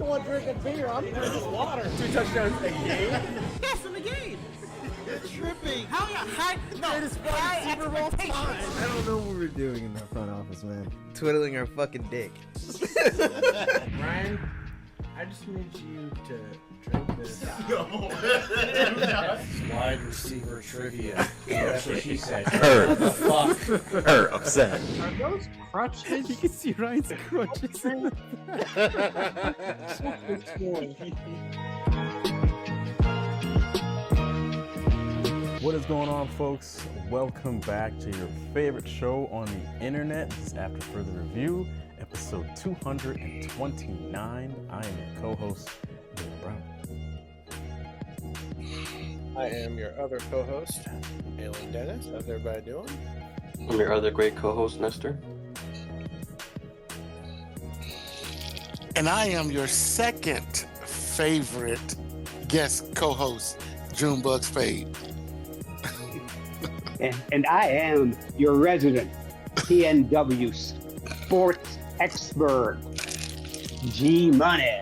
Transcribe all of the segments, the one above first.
the one drinking beer. I'm drinking water. 2 touchdowns a game? Yes, in the game. You're tripping. How you high? No, Greatest high Super Bowl expectations. I don't know what we're doing in the front office, man. Twiddling our fucking dick. Ryan, I just need you to drink this. Wide receiver trivia. That's what she said. Her. Fuck. Her upset. Are those crutches? You can see Ryan's crutches. What is going on, folks? Welcome back to your favorite show on the internet. This is After Further Review, episode 229. I am your co-host, Dylan Brown. I am your other co-host, Alan Dennis. How's everybody doing? I'm your other great co-host, Nestor. And I am your second favorite guest co-host, Junebug Spade. And I am your resident PNW sports expert, G Money.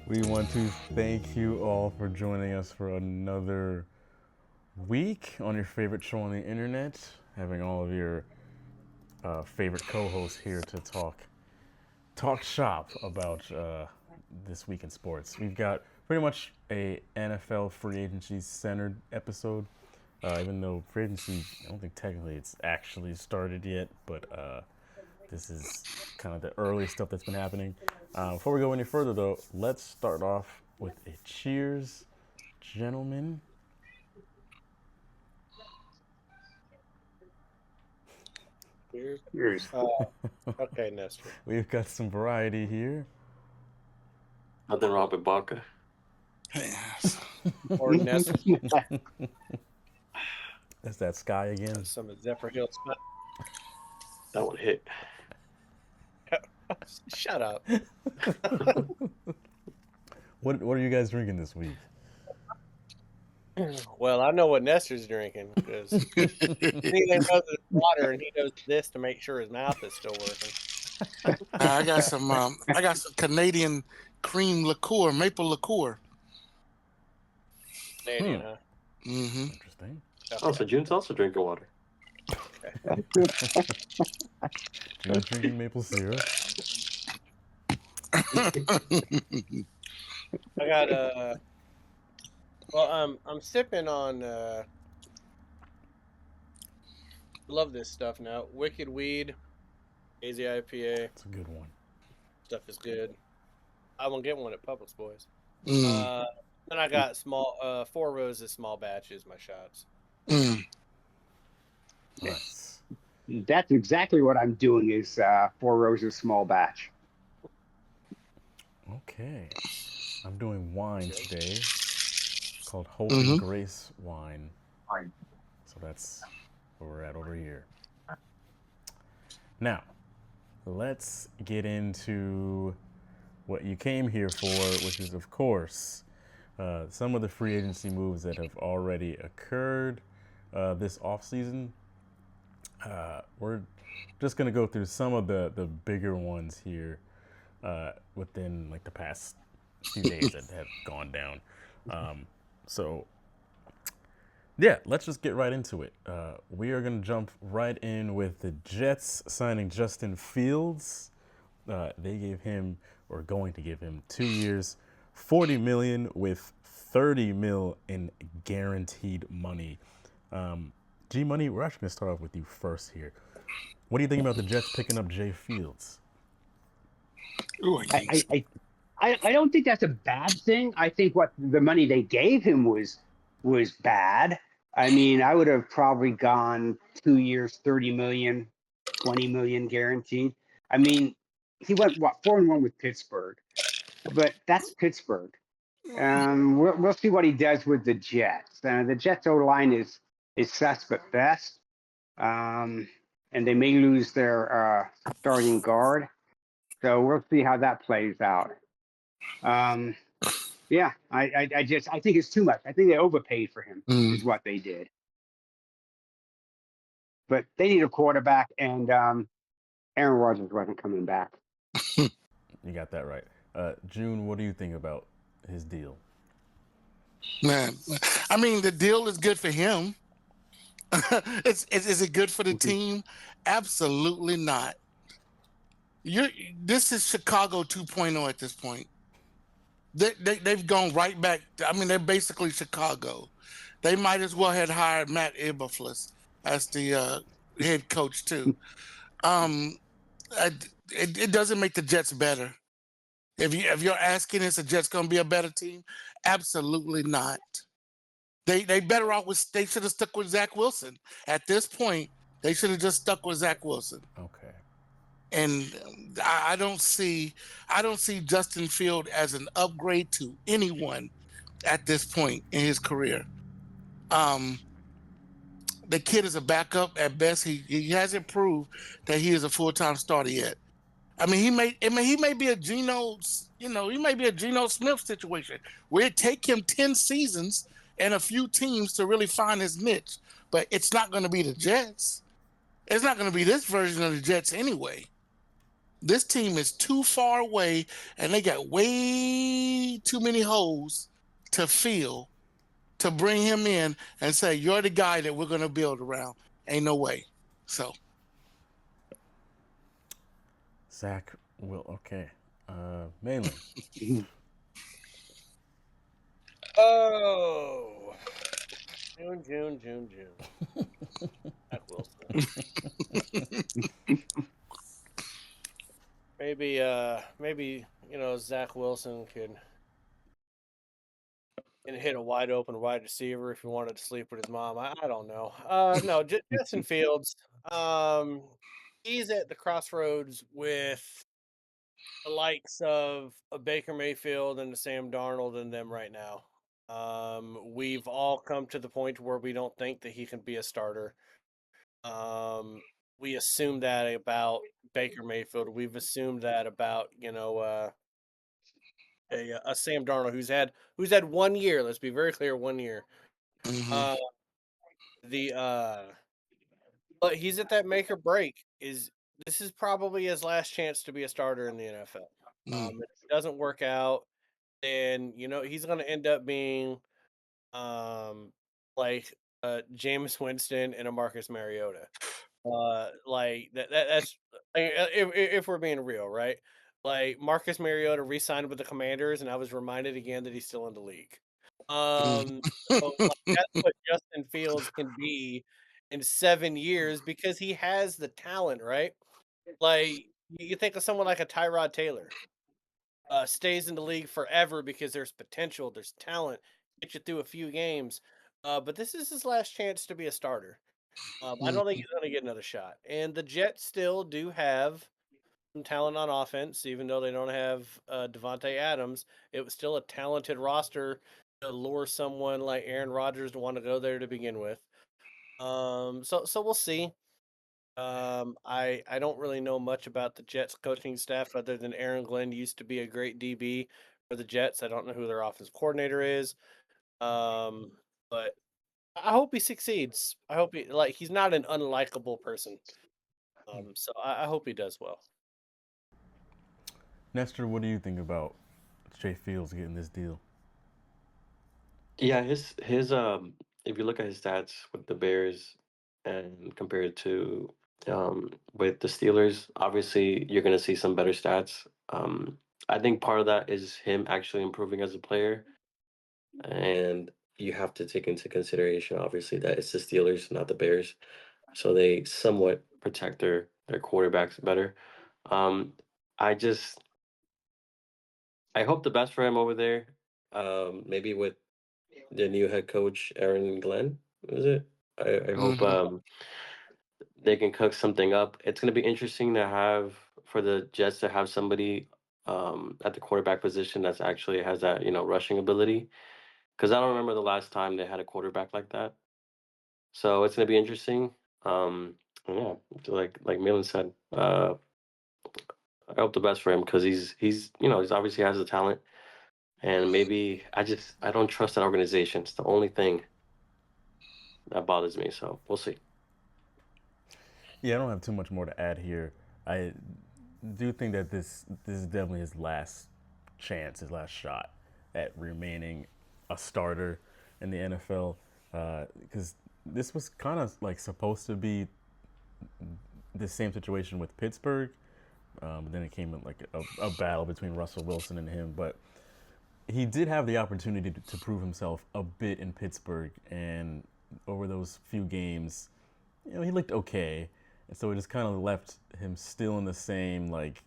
We want to thank you all for joining us for another week on your favorite show on the internet, having all of your favorite co-hosts here to talk shop about this week in sports. We've got pretty much a NFL free agency centered episode, even though free agency, I don't think technically it's actually started yet, but this is kind of the early stuff that's been happening. Before we go any further though, let's start off with a cheers, gentlemen. Cheers. Okay, Nestor. We've got some variety here. Nothing wrong with vodka. Yes. Or Nestor. That's that Sky again. Some of Zephyr Hill Spot. That one hit. Shut up. What are you guys drinking this week? Well, I know what Nestor's drinking because he knows it's water, and he does this to make sure his mouth is still working. I got some Canadian cream liqueur, maple liqueur. Canadian, huh? Mm-hmm. Interesting. Oh, so June's also drinking water. You're drinking maple syrup. I got I'm sipping on love this stuff now. Wicked Weed, Hazy IPA. It's a good one. Stuff is good. I won't get one at Publix, boys. Mm. Then I got small 4 Roses small batches, my shots. Mm. Nice. That's exactly what I'm doing is 4 Roses small batch. Okay. I'm doing wine today. It's called Hope and Grace wine. So that's where we're at over here. Now, let's get into what you came here for, which is, of course, some of the free agency moves that have already occurred this offseason. We're just going to go through some of the bigger ones here within like the past few days that have gone down. So, yeah, let's just get right into it. We are going to jump right in with the Jets signing Justin Fields. They gave him, or going to give him, 2 years, $40 million with $30 million in guaranteed money. G Money, we're actually going to start off with you first here. What do you think about the Jets picking up Jay Fields? Ooh, I don't think that's a bad thing. I think what the money they gave him was bad. I mean, I would have probably gone 2 years, 30 million, 20 million guaranteed. I mean, he went 4-1 with Pittsburgh, but that's Pittsburgh. We'll see what he does with the Jets. The Jets O-line is sus but best, and they may lose their starting guard. So we'll see how that plays out. Yeah, I think it's too much. I think they overpaid for him is what they did. But they need a quarterback, and Aaron Rodgers wasn't coming back. You got that right. June, what do you think about his deal? Man, I mean, the deal is good for him. Is it good for the team? Absolutely not. This is Chicago 2.0 at this point. They've gone right back. I mean, they're basically Chicago. They might as well have hired Matt Eberflus as the head coach too. It doesn't make the Jets better. If you're asking, is the Jets going to be a better team? Absolutely not. They better off with. They should have stuck with Zach Wilson. At this point, they should have just stuck with Zach Wilson. Okay. And I don't see Justin Field as an upgrade to anyone at this point in his career. The kid is a backup at best. He hasn't proved that he is a full-time starter yet. I mean, he may be a Geno, he may be a Geno Smith situation where it take him 10 seasons and a few teams to really find his niche. But it's not going to be the Jets. It's not going to be this version of the Jets anyway. This team is too far away, and they got way too many holes to fill to bring him in and say, you're the guy that we're going to build around. Ain't no way. So. Zach will, okay. Mainly. Oh. June. Zach Wilson. Maybe Zach Wilson could hit a wide open wide receiver if he wanted to sleep with his mom. I don't know. No, Justin Fields. He's at the crossroads with the likes of a Baker Mayfield and a Sam Darnold and them right now. We've all come to the point where we don't think that he can be a starter. We assume that about Baker Mayfield. We've assumed that about a Sam Darnold who's had 1 year. Let's be very clear, 1 year. Mm-hmm. But he's at that make or break. This is probably his last chance to be a starter in the NFL. If it doesn't work out, then he's going to end up being like Jameis Winston and a Marcus Mariota. Like that's if we're being real, right? Like Marcus Mariota re-signed with the Commanders, and I was reminded again that he's still in the league. So, that's what Justin Fields can be in 7 years because he has the talent, right? Like you think of someone like a Tyrod Taylor, stays in the league forever because there's potential, there's talent, get you through a few games. But this is his last chance to be a starter. I don't think he's going to get another shot. And the Jets still do have some talent on offense, even though they don't have Devontae Adams. It was still a talented roster to lure someone like Aaron Rodgers to want to go there to begin with. So we'll see. I don't really know much about the Jets coaching staff other than Aaron Glenn used to be a great DB for the Jets. I don't know who their offensive coordinator is. But I hope he succeeds. I hope he's not an unlikable person. So I hope he does well. Nestor, what do you think about Jay Fields getting this deal? Yeah, his if you look at his stats with the Bears and compared to with the Steelers, obviously you're going to see some better stats. I think part of that is him actually improving as a player, and you have to take into consideration obviously that it's the Steelers, not the Bears, so they somewhat protect their quarterbacks better. I hope the best for him over there. Maybe with the new head coach Aaron Glenn, is it? I hope they can cook something up. It's going to be interesting to have for the Jets to have somebody at the quarterback position that's actually has that rushing ability, because I don't remember the last time they had a quarterback like that. So it's going to be interesting. Yeah, like Milan said, I hope the best for him because he's obviously has the talent, and maybe I don't trust that organization. It's the only thing that bothers me. So we'll see. Yeah, I don't have too much more to add here. I do think that this is definitely his last chance, his last shot at remaining a starter in the NFL. Because this was kind of like supposed to be the same situation with Pittsburgh. But then it came in like a battle between Russell Wilson and him. But he did have the opportunity to prove himself a bit in Pittsburgh, and over those few games, you know, he looked okay. And so it just kind of left him still in the same, like,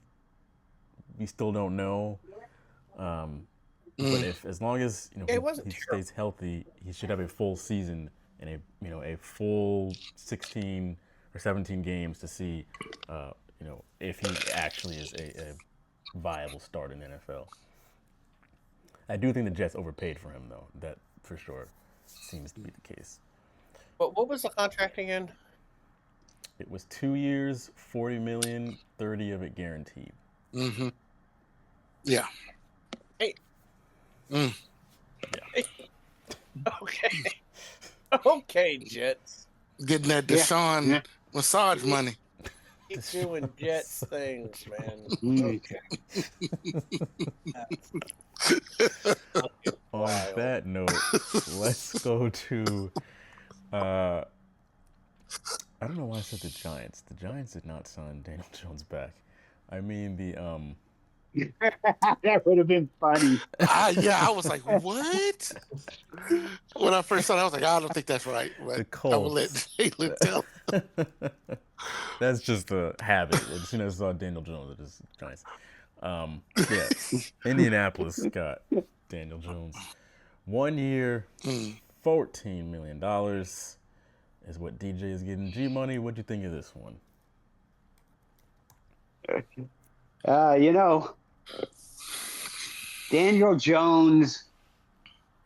we still don't know. But if, as long as, you know, he stays healthy, he should have a full season and a full 16 or 17 games to see, you know, if he actually is a viable start in the NFL. I do think the Jets overpaid for him, though. That for sure seems to be the case. But what was the contract again? It was 2 years, $40 million, 30 of it guaranteed. Mm-hmm. Yeah. Hey. Mm. Yeah. Okay. Okay, Jets. Getting that Deshaun massage money. Keep doing Jets things, man. Okay. On that note, let's go to I don't know why I said the Giants. The Giants did not sign Daniel Jones back. I mean That would have been funny. I was like, what? When I first saw it, I was like, I don't think that's right. But the I will Colts. let Jalen tell. That's just a habit. As soon as I saw Daniel Jones, it is Giants. Yeah, Indianapolis got Daniel Jones. 1 year, $14 million is what DJ is getting. G Money, what'd you think of this one? You know, Daniel Jones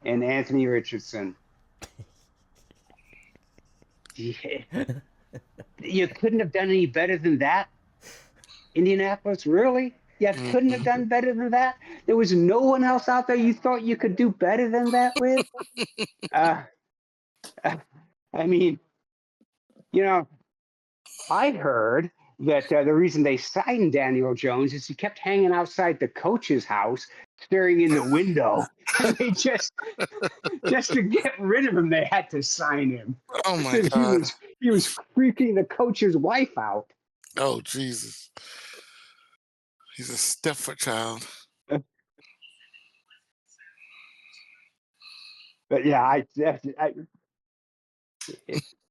and Anthony Richardson. Yeah. You couldn't have done any better than that, Indianapolis? Really? You couldn't have done better than that? There was no one else out there you thought you could do better than that with? I mean, you know, I heard that the reason they signed Daniel Jones is he kept hanging outside the coach's house, staring in the window. And they just to get rid of him, they had to sign him. Oh my God. He was freaking the coach's wife out. Oh Jesus. He's a Stepford child. But yeah,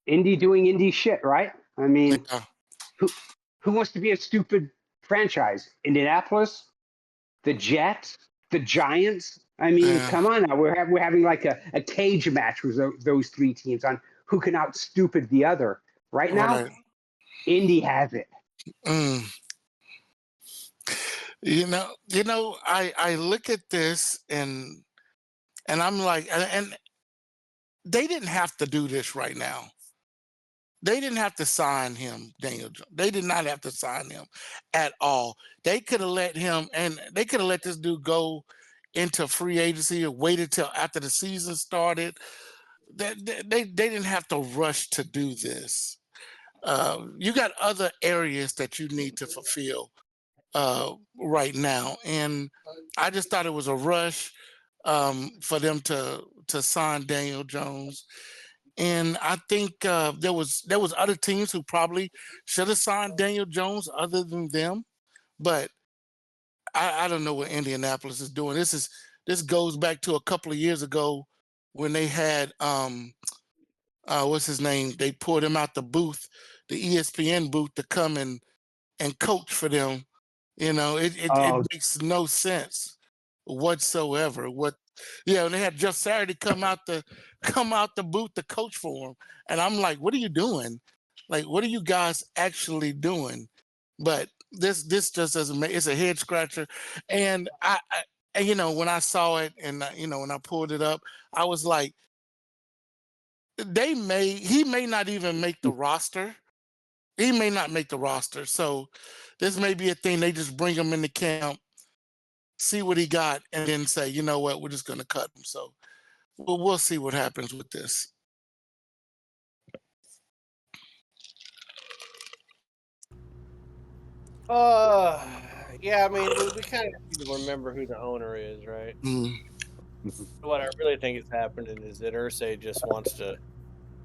Indy doing Indy shit, right? I mean, who wants to be a stupid franchise? Indianapolis, the Jets, the Giants. I mean, come on now. We're having like a cage match with those three teams on who can out stupid the other. Right now, Indy has it. You know, I look at this and I'm like, and they didn't have to do this right now. They didn't have to sign him, Daniel Jones. They did not have to sign him at all. They could have let him, and they could have let this dude go into free agency or waited till after the season started. They didn't have to rush to do this. You got other areas that you need to fulfill right now, and I just thought it was a rush for them to sign Daniel Jones. And I think there was other teams who probably should have signed Daniel Jones other than them, but I don't know what Indianapolis is doing. This goes back to a couple of years ago when they had what's his name? They pulled him out the booth, the ESPN booth, to come and coach for them. You know, it makes no sense whatsoever. And they had Jeff Saturday come out the booth to coach for him, and I'm like, what are you doing? Like, what are you guys actually doing? But this just doesn't make. It's a head scratcher, and I you know, when I saw it and you know, when I pulled it up, I was like, he may not even make the roster. He may not make the roster. So this may be a thing. They just bring him into camp, see what he got, and then say, you know what, we're just going to cut him. So we'll see what happens with this. Yeah, I mean, we kind of need to remember who the owner is, right? Mm. What I really think is happening is that Irsay just wants to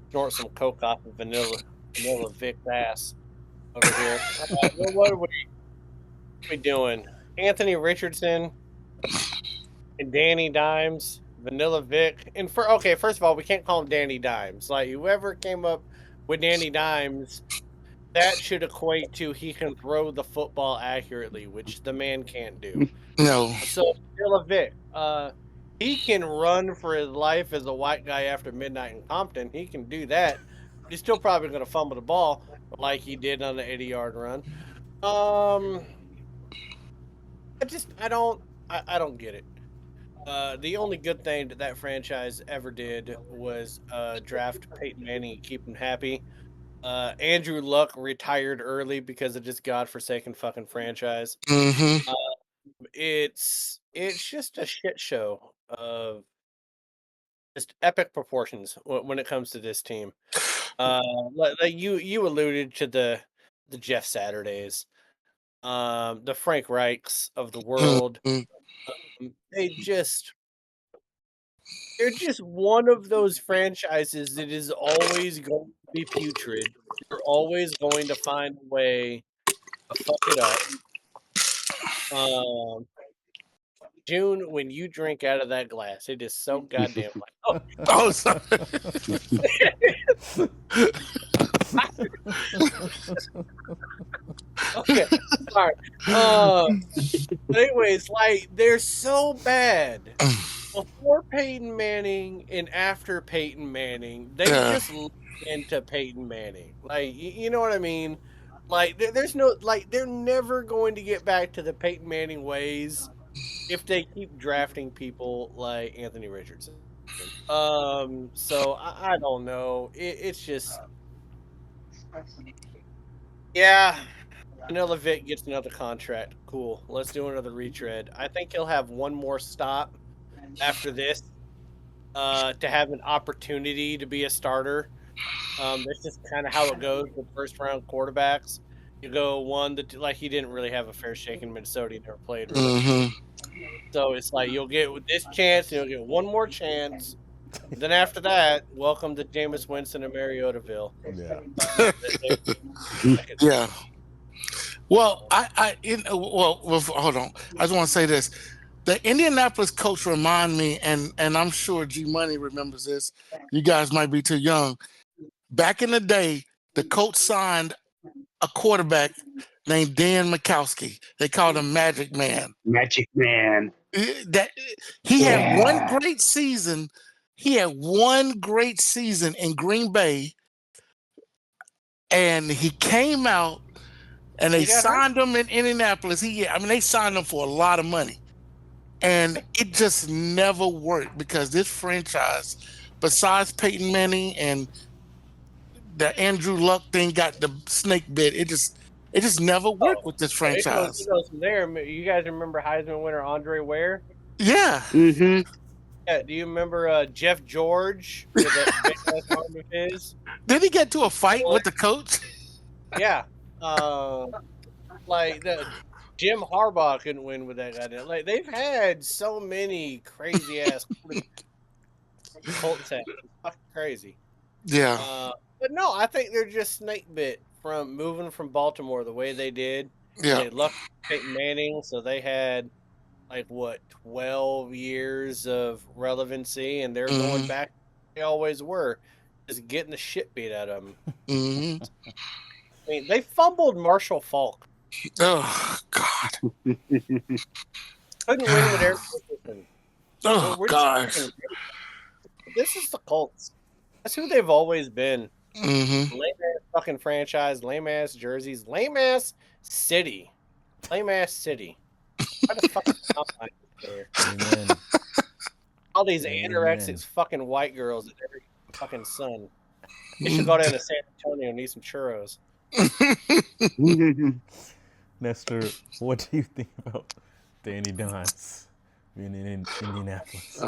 snort some coke off of Vanilla Vic's ass over here. What are we doing? Anthony Richardson and Danny Dimes, Vanilla Vic, and first of all, we can't call him Danny Dimes. Like whoever came up with Danny Dimes, that should equate to he can throw the football accurately, which the man can't do. No. So Vanilla Vic, he can run for his life as a white guy after midnight in Compton. He can do that. But he's still probably going to fumble the ball like he did on the 80-yard run. I don't get it. The only good thing that franchise ever did was draft Peyton Manning and keep him happy. Andrew Luck retired early because of this godforsaken fucking franchise. Mm-hmm. It's just a shit show of just epic proportions when it comes to this team. Like you alluded to the Jeff Saturdays, the Frank Reichs of the world. They're just one of those franchises that is always going to be putrid. You're always going to find a way to fuck it up. June, when you drink out of that glass, it is so goddamn like, Oh, sorry. Okay, sorry. Anyways, like they're so bad. Before Peyton Manning and after Peyton Manning, they just lean into Peyton Manning. Like, you know what I mean? Like, there's no, like, they're never going to get back to the Peyton Manning ways if they keep drafting people like Anthony Richardson. So I don't know. It's just, yeah. Vanilla Vic gets another contract. Cool. Let's do another retread. I think he'll have one more stop after this to have an opportunity to be a starter. That's just kind of how it goes with first round quarterbacks. You go one that like he didn't really have a fair shake in Minnesota. He never played. Really. Mm-hmm. So it's like you'll get this chance, and you'll get one more chance. Then after that, welcome to Jameis Winston and Mariotaville. Yeah. Yeah. Well, hold on. I just want to say this. The Indianapolis coach remind me, and I'm sure G Money remembers this. You guys might be too young. Back in the day, the coach signed a quarterback named Dan Mikowski. They called him Magic Man. Magic Man. That he had one great season. He had one great season in Green Bay, and he came out and they signed him in Indianapolis. They signed him for a lot of money. And it just never worked because this franchise, besides Peyton Manning and the Andrew Luck thing got the snake bit, it just never worked with this franchise. It goes from there. You guys remember Heisman winner Andre Ware? Yeah. Mm-hmm. Yeah. Do you remember Jeff George with that big ass arm of his? Did he get to a fight with the coach? Yeah. Like Jim Harbaugh couldn't win with that guy. Like they've had so many crazy ass Colts. It's fucking crazy. Yeah. But no, I think they're just snake bit from moving from Baltimore the way they did. Yeah. They lucked Peyton Manning, so they had 12 years of relevancy, and they're going back. They always were, just getting the shit beat out of them. Mm-hmm. I mean, they fumbled Marshall Faulk. Oh God. Couldn't win with Eric Dickerson. Oh gosh. This is the Colts. That's who they've always been. Mm-hmm. Lame ass fucking franchise, lame ass jerseys, lame ass city. Lame ass city. Why the fuck there? Amen. All these anorexic fucking white girls at every fucking sun. They should go down to San Antonio and eat some churros. Nestor, what do you think about Danny Dimes being in Indianapolis?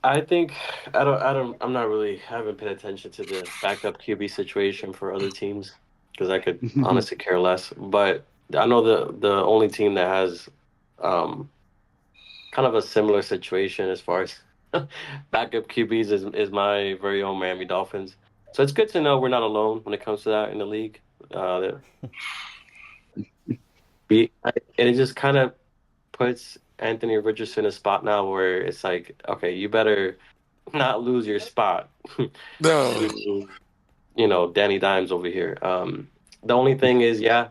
I think I'm not really haven't paid attention to the backup QB situation for other teams. because I could honestly care less. But I know the only team that has kind of a similar situation as far as backup QBs is my very own Miami Dolphins. So it's good to know we're not alone when it comes to that in the league. And it just kind of puts Anthony Richardson in a spot now where it's like, okay, you better not lose your spot. No. You know, Danny Dimes over here. The only thing is, yeah,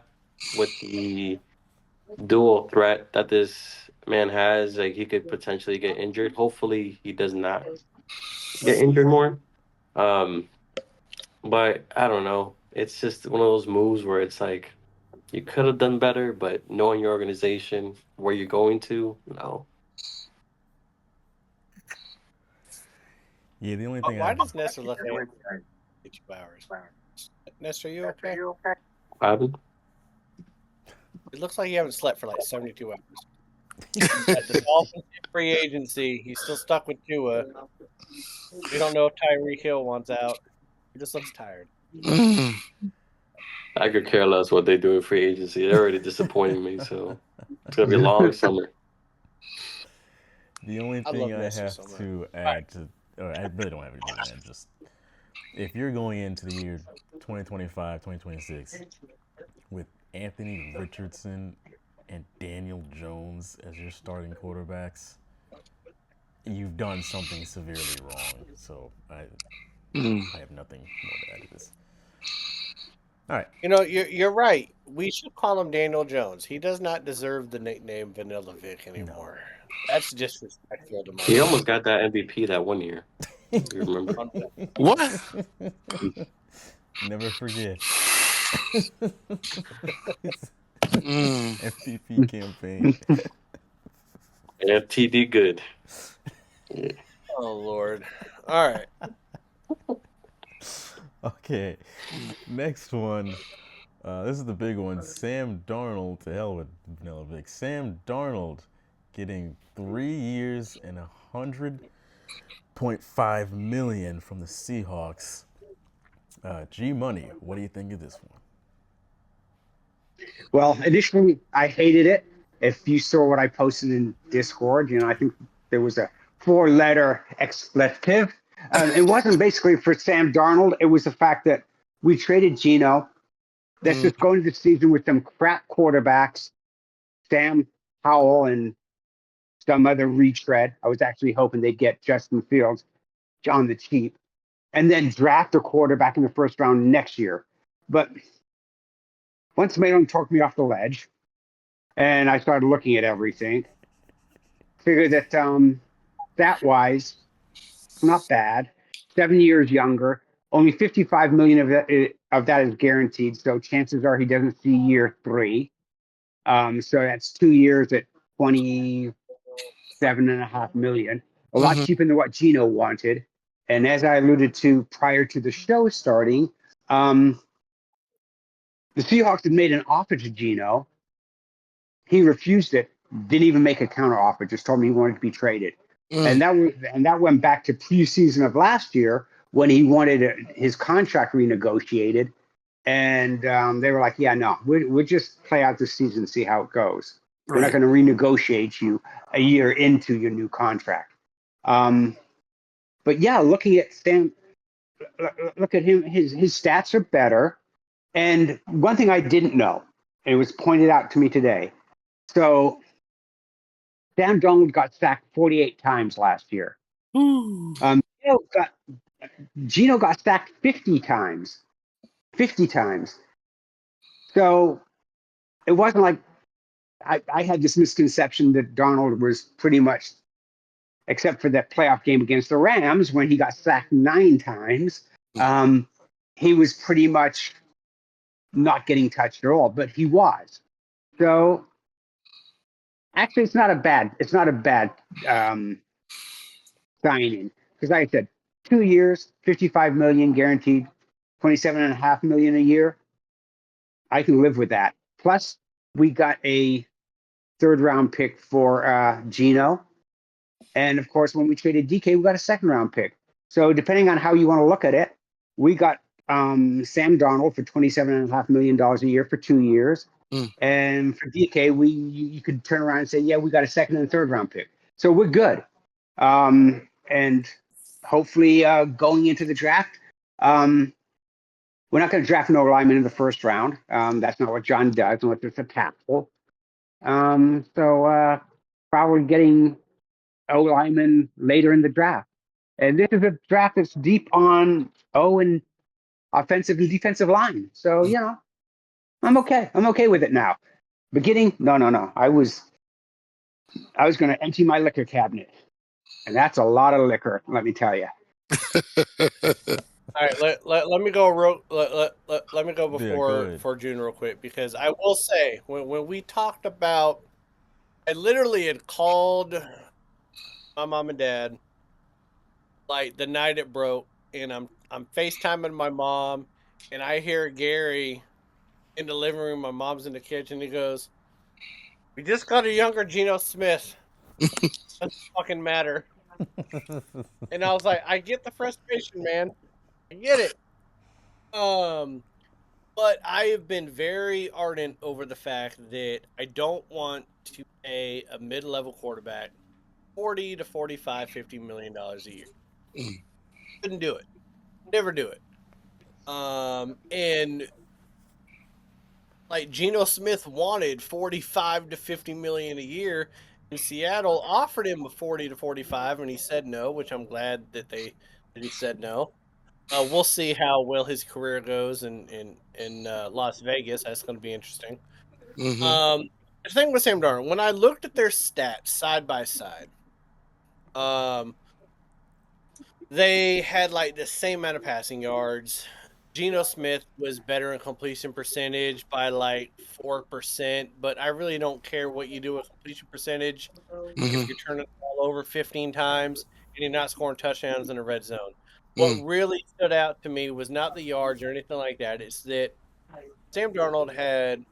with the dual threat that this man has, like he could potentially get injured. Hopefully, he does not get injured more. But I don't know. It's just one of those moves where it's like you could have done better, but knowing your organization, where you're going to, no. Yeah, the only thing Why I does Nestor look at 2 hours? Nestor, you okay? What happened? It looks like you haven't slept for like 72 hours. At the Dolphins free agency, he's still stuck with Tua. We don't know if Tyreek Hill wants out. He just looks tired. Mm. I could care less what they do in free agency. They're already disappointing me, so it's gonna be a long summer. The only I thing love I Nestor have so much. to add to, or I really don't have anything to add. Just if you're going into the year 2025, 2026 with Anthony Richardson and Daniel Jones as your starting quarterbacks, you've done something severely wrong. So I have nothing more to add to this. All right. You know, you're right. We should call him Daniel Jones. He does not deserve the nickname Vanilla Vic anymore. That's disrespectful to my He almost got that MVP that one year. You remember? What? Never forget. Mm. MVP campaign. FTD good. Yeah. Oh Lord! All right. Okay, next one. This is the big one. Sam Darnold, to hell with Vanilla Vic. Sam Darnold getting 3 years and $100.5 million from the Seahawks. G Money, what do you think of this one? Well, initially, I hated it. If you saw what I posted in Discord, I think there was a 4-letter expletive. It wasn't basically for Sam Darnold. It was the fact that we traded Geno. Let's just go into the season with some crap quarterbacks, Sam Howell and some other retread. I was actually hoping they'd get Justin Fields on the cheap, and then draft a quarterback in the first round next year. But once Malone talked me off the ledge, and I started looking at everything, figured that stat-wise, not bad. 7 years younger. Only 55 million of that is guaranteed. So chances are he doesn't see year 3. So that's 2 years at 27.5 million. A lot cheaper than what Geno wanted. And as I alluded to prior to the show starting, the Seahawks had made an offer to Geno. He refused it. Didn't even make a counter offer. Just told me he wanted to be traded. And that went back to preseason of last year when he wanted his contract renegotiated, and they were like, "Yeah, no, we'll just play out the season, see how it goes. We're not going to renegotiate you a year into your new contract." But yeah, looking at Sam, look at him. His stats are better. And one thing I didn't know, and it was pointed out to me today. So Sam Darnold got sacked 48 times last year. Geno got sacked 50 times. 50 times. So it wasn't like I had this misconception that Darnold was pretty much, except for that playoff game against the Rams when he got sacked 9 times, he was pretty much not getting touched at all, but he was. So actually, it's not a bad signing, because like I said, 2 years, 55 million guaranteed, 27.5 million a year. I can live with that. Plus, we got a 3rd-round pick for Geno, and of course, when we traded DK, we got a 2nd-round pick. So depending on how you want to look at it, we got Sam Darnold for $27.5 million a year for 2 years. Mm. And for DK, you could turn around and say, yeah, we got a second and third round pick. So we're good. And hopefully going into the draft, we're not going to draft an O-lineman in the first round. That's not what John does unless it's a tackle. So probably getting O-lineman later in the draft. And this is a draft that's deep on O and offensive and defensive line. So, you know, I'm okay. I'm okay with it now. Beginning, no. I was going to empty my liquor cabinet. And that's a lot of liquor, let me tell you. All right, let me go let me go go ahead. before June real quick, because I will say when we talked about, I literally had called my mom and dad like the night it broke, and I'm FaceTiming my mom, and I hear Gary in the living room. My mom's in the kitchen. He goes, "We just got a younger Geno Smith. Doesn't fucking matter." And I was like, I get the frustration, man. I get it. But I have been very ardent over the fact that I don't want to pay a mid-level quarterback $40 to $45, $50 million a year. Couldn't do it. Never do it. And like Geno Smith wanted 45 to 50 million a year, and Seattle offered him a 40 to 45, and he said no, which I'm glad that he said no. We'll see how well his career goes in Las Vegas. That's going to be interesting. Mm-hmm. The thing with Sam Darnold, when I looked at their stats side by side, they had like the same amount of passing yards. Geno Smith was better in completion percentage by like 4%, but I really don't care what you do with completion percentage if you're turning the ball over 15 times and you're not scoring touchdowns in the red zone. What really stood out to me was not the yards or anything like that. It's that Sam Darnold had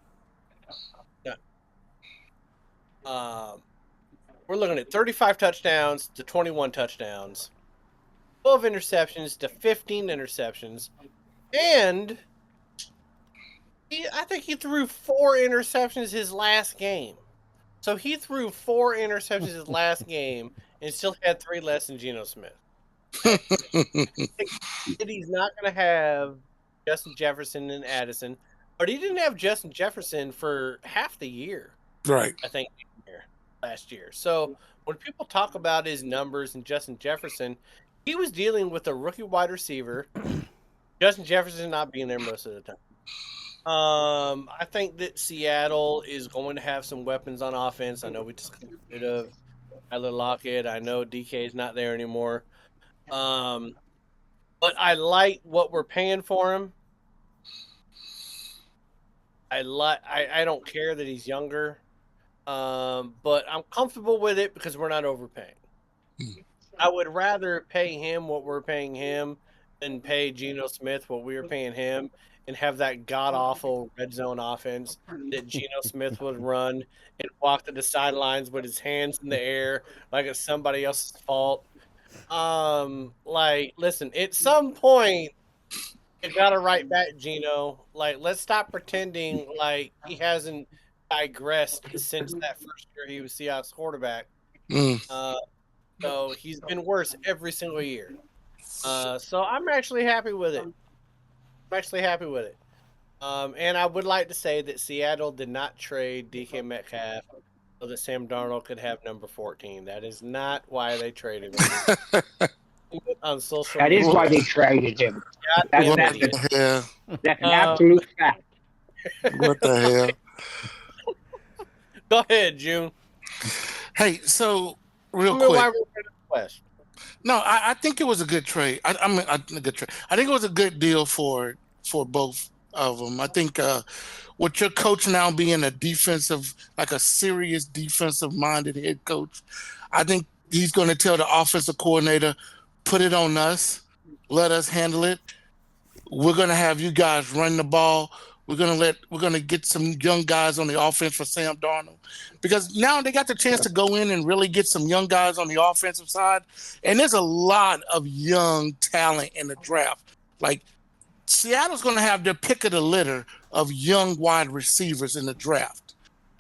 we're looking at 35 touchdowns to 21 touchdowns, 12 interceptions to 15 interceptions, and I think he threw 4 interceptions his last game. So he threw 4 interceptions his last game and still had 3 less than Geno Smith. He's not going to have Justin Jefferson and Addison, but he didn't have Justin Jefferson for half the year. Right. I think last year. So when people talk about his numbers and Justin Jefferson, he was dealing with a rookie wide receiver. Justin Jefferson not being there most of the time. I think that Seattle is going to have some weapons on offense. I know we just got rid of Tyler Lockett. I know DK is not there anymore. But I like what we're paying for him. I don't care that he's younger. But I'm comfortable with it because we're not overpaying. I would rather pay him what we're paying him than pay Geno Smith what we were paying him and have that god-awful red zone offense that Geno Smith would run and walk to the sidelines with his hands in the air like it's somebody else's fault. Like, listen, at some point, you got to write back, Geno. Like, let's stop pretending like he hasn't digressed since that first year he was Seattle's quarterback. So he's been worse every single year. So I'm actually happy with it. And I would like to say that Seattle did not trade DK Metcalf so that Sam Darnold could have number 14. That is not why they traded him. On social That media. is why they traded him. That's an absolute fact. What the hell? Go ahead, June. Hey, so real Tell me why quick. we're in the West. No, I think it was a good trade. I mean, a good trade. I think it was a good deal for both of them. I think with your coach now being a serious defensive-minded head coach, I think he's going to tell the offensive coordinator, put it on us, let us handle it. We're going to have you guys run the ball. We're gonna get some young guys on the offense for Sam Darnold, because now they got the chance to go in and really get some young guys on the offensive side. And there's a lot of young talent in the draft. Like Seattle's going to have their pick of the litter of young wide receivers in the draft.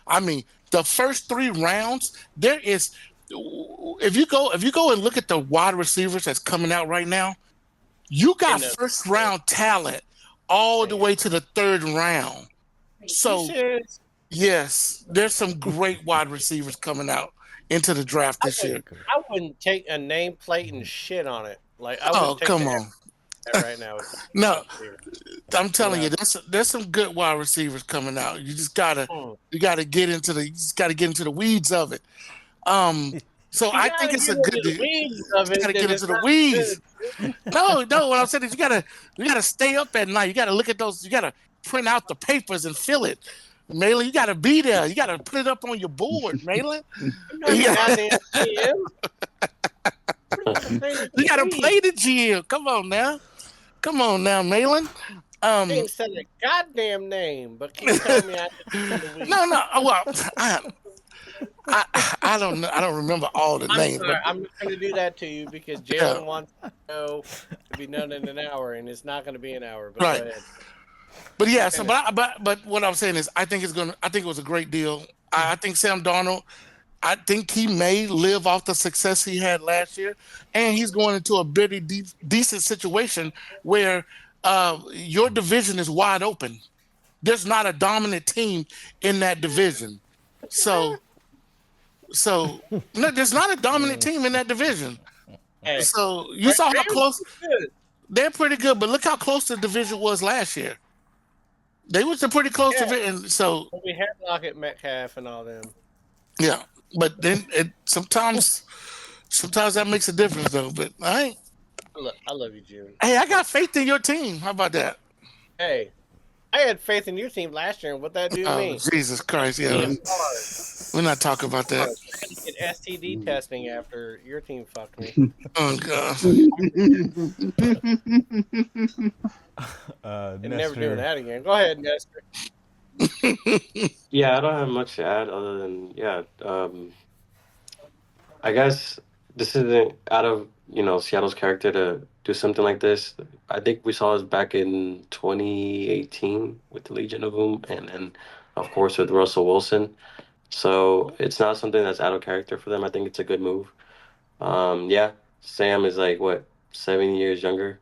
I mean, the first 3 rounds, there is. If you go and look at the wide receivers that's coming out right now, you got first round talent all the way to the 3rd round. So yes, there's some great wide receivers coming out into the draft this year. I wouldn't take a nameplate and shit on it. Like, I Oh, wouldn't take come the on. right now. No, I'm telling you, there's some good wide receivers coming out. You just gotta get into the weeds of it. So I think it's a good deal. You gotta get into the weeds. No, what I'm saying is you gotta stay up at night. You gotta look at those. You gotta print out the papers and fill it. Malin, you gotta be there. You gotta put it up on your board, Malin. You gotta play the GM. Come on now, Malin. Ain't said a goddamn name, but keep telling me I can the weeds. No. Well, I don't know. I don't remember all the names. Sorry, I'm not going to do that to you because Jalen wants to know to be done in an hour, and it's not going to be an hour. But right. Go ahead. But yeah. So, but what I'm saying is, I think it was a great deal. I think Sam Darnold. I think he may live off the success he had last year, and he's going into a very decent situation where your division is wide open. There's not a dominant team in that division, so no, there's not a dominant team in that division. Hey, so you saw how close they're pretty good, but look how close the division was last year. They were pretty close to it, and so we had Lockett, Metcalf, and all them. Yeah, but then sometimes that makes a difference, though. But I love you, June. Hey, I got faith in your team. How about that? Hey, I had faith in your team last year, and what that do to me? Jesus Christ! Yeah, we're not talking about that. I had to get STD testing after your team fucked me. Oh God! Never doing that again. Go ahead, Nestor. Yeah, I don't have much to add other than I guess this isn't out of Seattle's character to do something like this. I think we saw this back in 2018 with the Legion of Boom, and then of course with Russell Wilson. So it's not something that's out of character for them. I think it's a good move. Yeah, Sam is like 7 years younger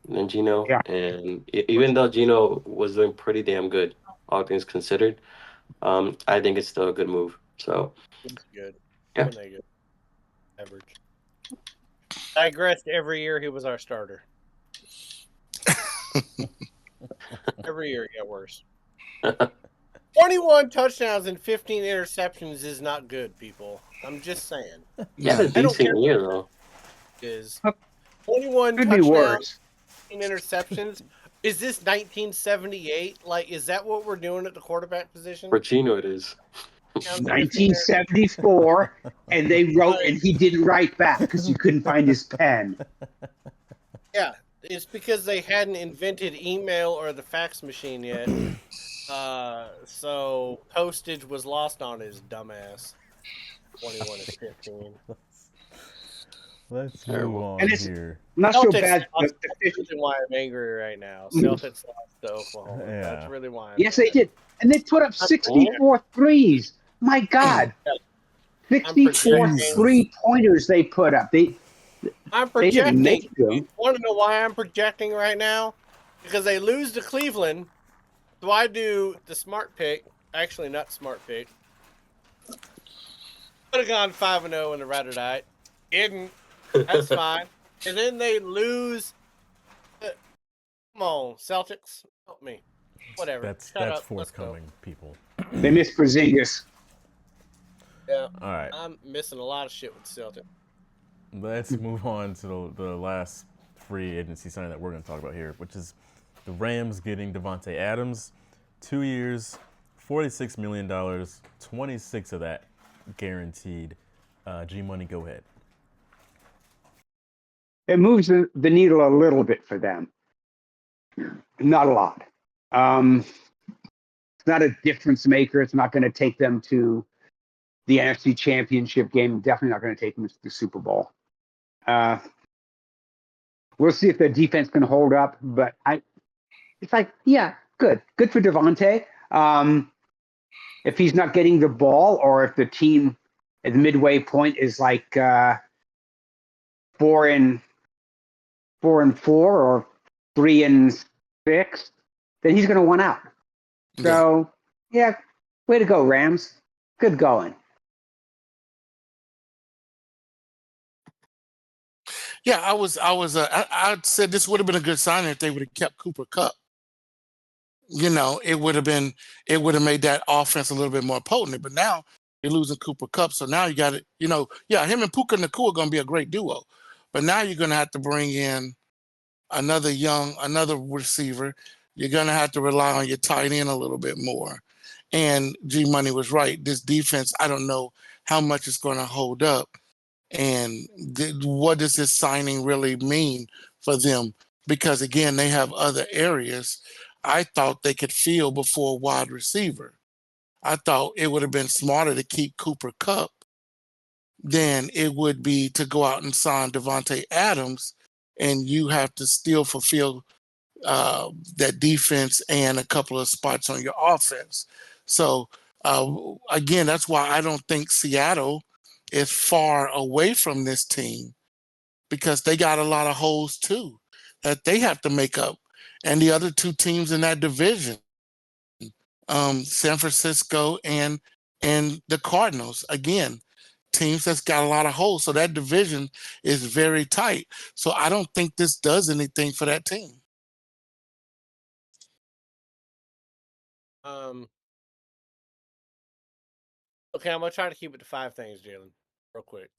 than Gino, and even though Gino was doing pretty damn good, all things considered, I think it's still a good move. So it's good. Yeah. Good. Average. Digressed every year he was our starter. Every year it got worse. 21 touchdowns and 15 interceptions is not good, people. I'm just saying. Yeah, a decent year though. Is 21 Could be touchdowns, worse. 15 interceptions. Is this 1978? Like, is that what we're doing at the quarterback position? For Gino, it is. 1974, and they wrote, and he didn't write back because he couldn't find his pen. Yeah, it's because they hadn't invented email or the fax machine yet. So postage was lost on his dumbass. 21 is 15. Let's move on And it's here. not so bad. That's really why I'm angry right now. Celtics lost to Oklahoma. Yeah. That's really why. Yes, they did. And they put up 64 threes. My God. 64 3-pointers they put up. I'm They didn't projecting. make them. You want to know why I'm projecting right now? Because they lose to Cleveland. So I do the smart pick. Actually, not smart pick. Could have gone 5-0 in the ride or die. Didn't. That's fine. And then they lose. Come on, Celtics. Help me. Whatever. That's Shut up. Let's go. forthcoming, people. They missed Porzingis. Yeah. All right. I'm missing a lot of shit with Celtics. Let's move on to the last free agency signing that we're going to talk about here, which is the Rams getting Devontae Adams, 2 years, $46 million, 26 of that guaranteed. G-Money, go ahead. It moves the needle a little bit for them. Not a lot. It's not a difference maker. It's not going to take them to the NFC Championship game. Definitely not going to take them to the Super Bowl. We'll see if the defense can hold up. But it's like, yeah, good for Devontae. If he's not getting the ball, or if the team at the midway point is like 4-4 or 3-6, then he's going to want out. So yeah, way to go, Rams. Good going. Yeah, I said this would have been a good sign if they would have kept Cooper Kupp. It would have made that offense a little bit more potent. But now you're losing Cooper Kupp, so now you got it. Him and Puka Nacua are going to be a great duo. But now you're going to have to bring in another receiver. You're going to have to rely on your tight end a little bit more. And G Money was right. This defense, I don't know how much it's going to hold up. And what does this signing really mean for them? Because, again, they have other areas I thought they could fill before wide receiver. I thought it would have been smarter to keep Cooper Kupp than it would be to go out and sign Devontae Adams, and you have to still fulfill that defense and a couple of spots on your offense. So, again, that's why I don't think Seattle is far away from this team, because they got a lot of holes too that they have to make up. And the other two teams in that division, San Francisco and the Cardinals, again, teams that's got a lot of holes. So that division is very tight. So I don't think this does anything for that team. Okay, I'm gonna try to keep it to 5 things, Jalen, real quick.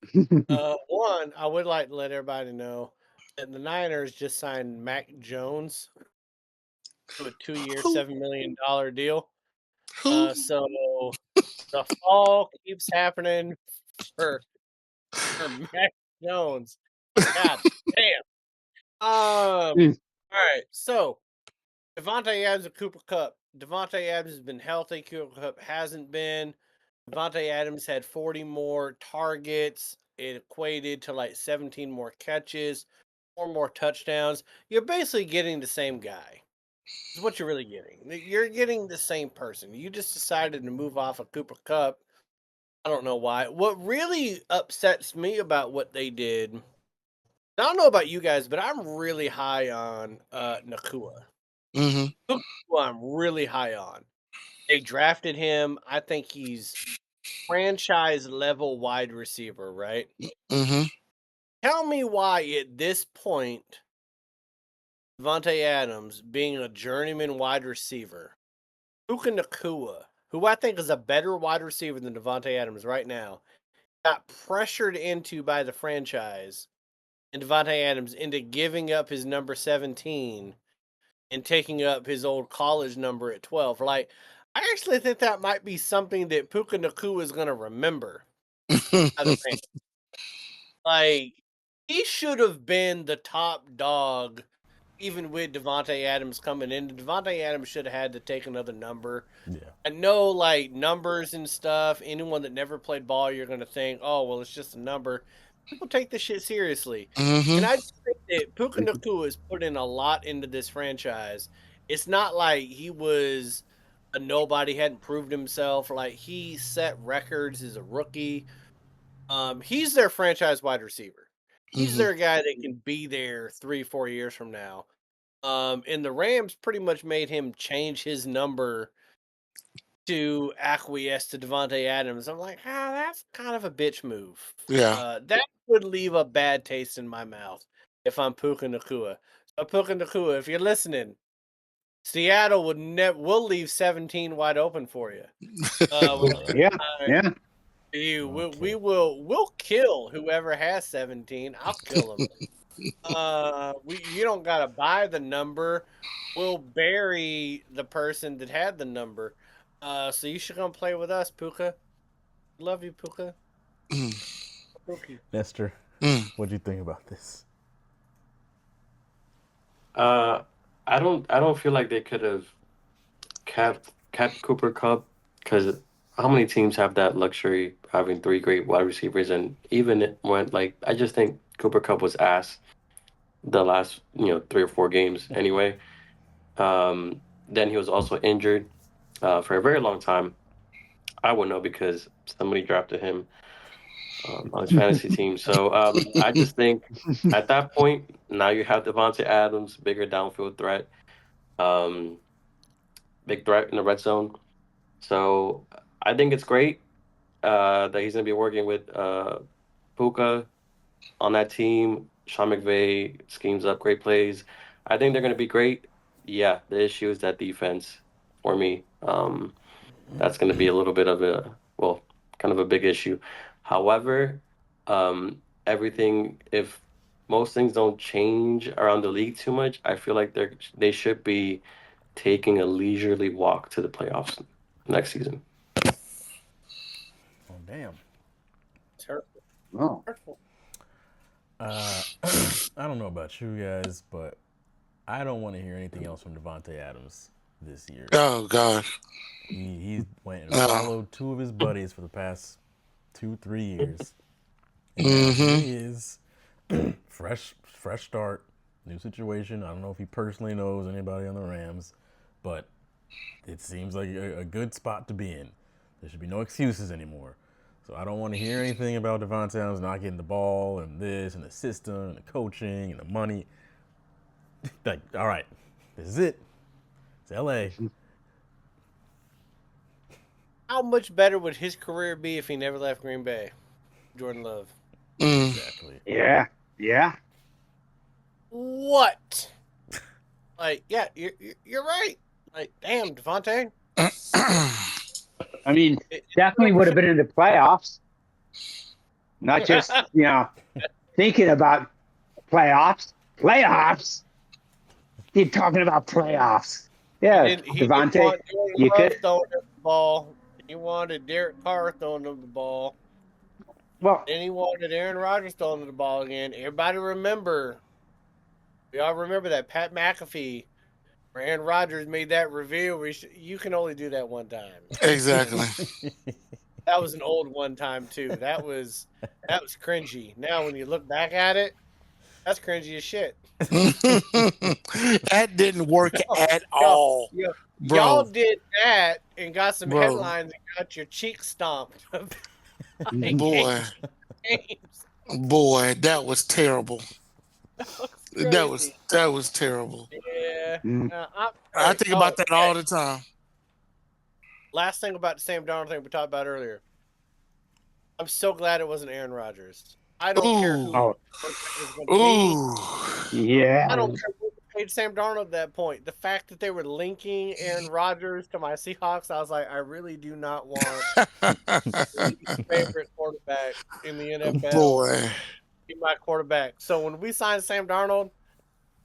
One, I would like to let everybody know that the Niners just signed Mac Jones to a 2-year, $7 million deal. So the fall keeps happening for Mac Jones. God damn. All right, so Devontae Adams and Cooper Kupp. Devontae Adams has been healthy. Cooper Kupp hasn't been. Devontae Adams had 40 more targets. It equated to like 17 more catches, 4 more touchdowns. You're basically getting the same guy. Is what you're really getting. You're getting the same person. You just decided to move off of Cooper Kupp. I don't know why. What really upsets me about what they did, I don't know about you guys, but I'm really high on Nacua. Mm-hmm. Who I'm really high on. They drafted him. I think he's franchise level wide receiver, right? Mm-hmm. Tell me why at this point, Devontae Adams, being a journeyman wide receiver, Puka Nacua, who I think is a better wide receiver than Devontae Adams right now, got pressured into by the franchise and Devontae Adams into giving up his number 17 and taking up his old college number at 12. Like, I actually think that might be something that Puka Nacua is going to remember. Like, he should have been the top dog, even with Devontae Adams coming in. Devontae Adams should have had to take another number. Yeah. I know, like, numbers and stuff, anyone that never played ball, you're going to think, oh, well, it's just a number. People take this shit seriously. Mm-hmm. And I just think that Puka Nacua has put in a lot into this franchise. It's not like he was a nobody, hadn't proved himself. Like, he set records as a rookie. He's their franchise wide receiver. He's their guy that can be there 3-4 years from now. And the Rams pretty much made him change his number to acquiesce to Devontae Adams. I'm like, that's kind of a bitch move. Yeah. That would leave a bad taste in my mouth if I'm Puka Nacua. So Puka Nacua, if you're listening, Seattle will leave 17 wide open for you. Yeah. We'll kill whoever has 17. I'll kill them. You don't gotta buy the number. We'll bury the person that had the number. So you should come play with us, Puka. Love you, Puka. Nestor, what do you think about this? I don't feel like they could have kept Cooper Kupp, because how many teams have that luxury of having 3 great wide receivers? And even when, like, I just think Cooper Kupp was ass. the last 3 or 4 games anyway. Then he was also injured for a very long time. I would know because somebody drafted him on his fantasy team. So I just think at that point, now you have Devontae Adams, bigger downfield threat, big threat in the red zone. So I think it's great that he's going to be working with Puka on that team. Sean McVay schemes up great plays. I think they're going to be great. Yeah, the issue is that defense for me. That's going to be a little bit of kind of a big issue. However, if most things don't change around the league too much, I feel like they should be taking a leisurely walk to the playoffs next season. Oh damn. Terrible. Oh. I don't know about you guys, but I don't want to hear anything else from Devontae Adams this year. Oh gosh. He went and followed 2 of his buddies for the past 2-3 years. And now here he is, fresh start, new situation. I don't know if he personally knows anybody on the Rams, but it seems like a good spot to be in. There should be no excuses anymore. So I don't want to hear anything about Devontae Adams not getting the ball and this and the system and the coaching and the money. Like, all right, this is it. It's LA. How much better would his career be if he never left Green Bay? Jordan Love. Exactly. Yeah. Yeah. What? Like, yeah, you're right. Like, damn, Devontae. I mean, definitely would have been in the playoffs. Not just, thinking about playoffs. Playoffs? Keep talking about playoffs. Yeah, Devontae, you could. Throwing him the ball. He wanted Derek Carr throwing him the ball. Well, Then he wanted Aaron Rodgers throwing him the ball again. Everybody remember. We all remember that Pat McAfee, where Aaron Rodgers made that reveal where you can only do that one time. Exactly. That was an old one time too. That was cringy. Now when you look back at it, that's cringy as shit. That didn't work at all. Bro. Y'all did that and got some Bro. headlines and got your cheek stomped. Boy, that was terrible. That was terrible. Yeah. I think about that all the time. Last thing about the Sam Darnold thing we talked about earlier. I'm so glad it wasn't Aaron Rodgers. I don't care who yeah. I don't care who paid Sam Darnold at that point. The fact that they were linking Aaron Rodgers to my Seahawks, I was like, I really do not want my favorite quarterback in the NFL. Boy. Be my quarterback. So when we signed Sam Darnold,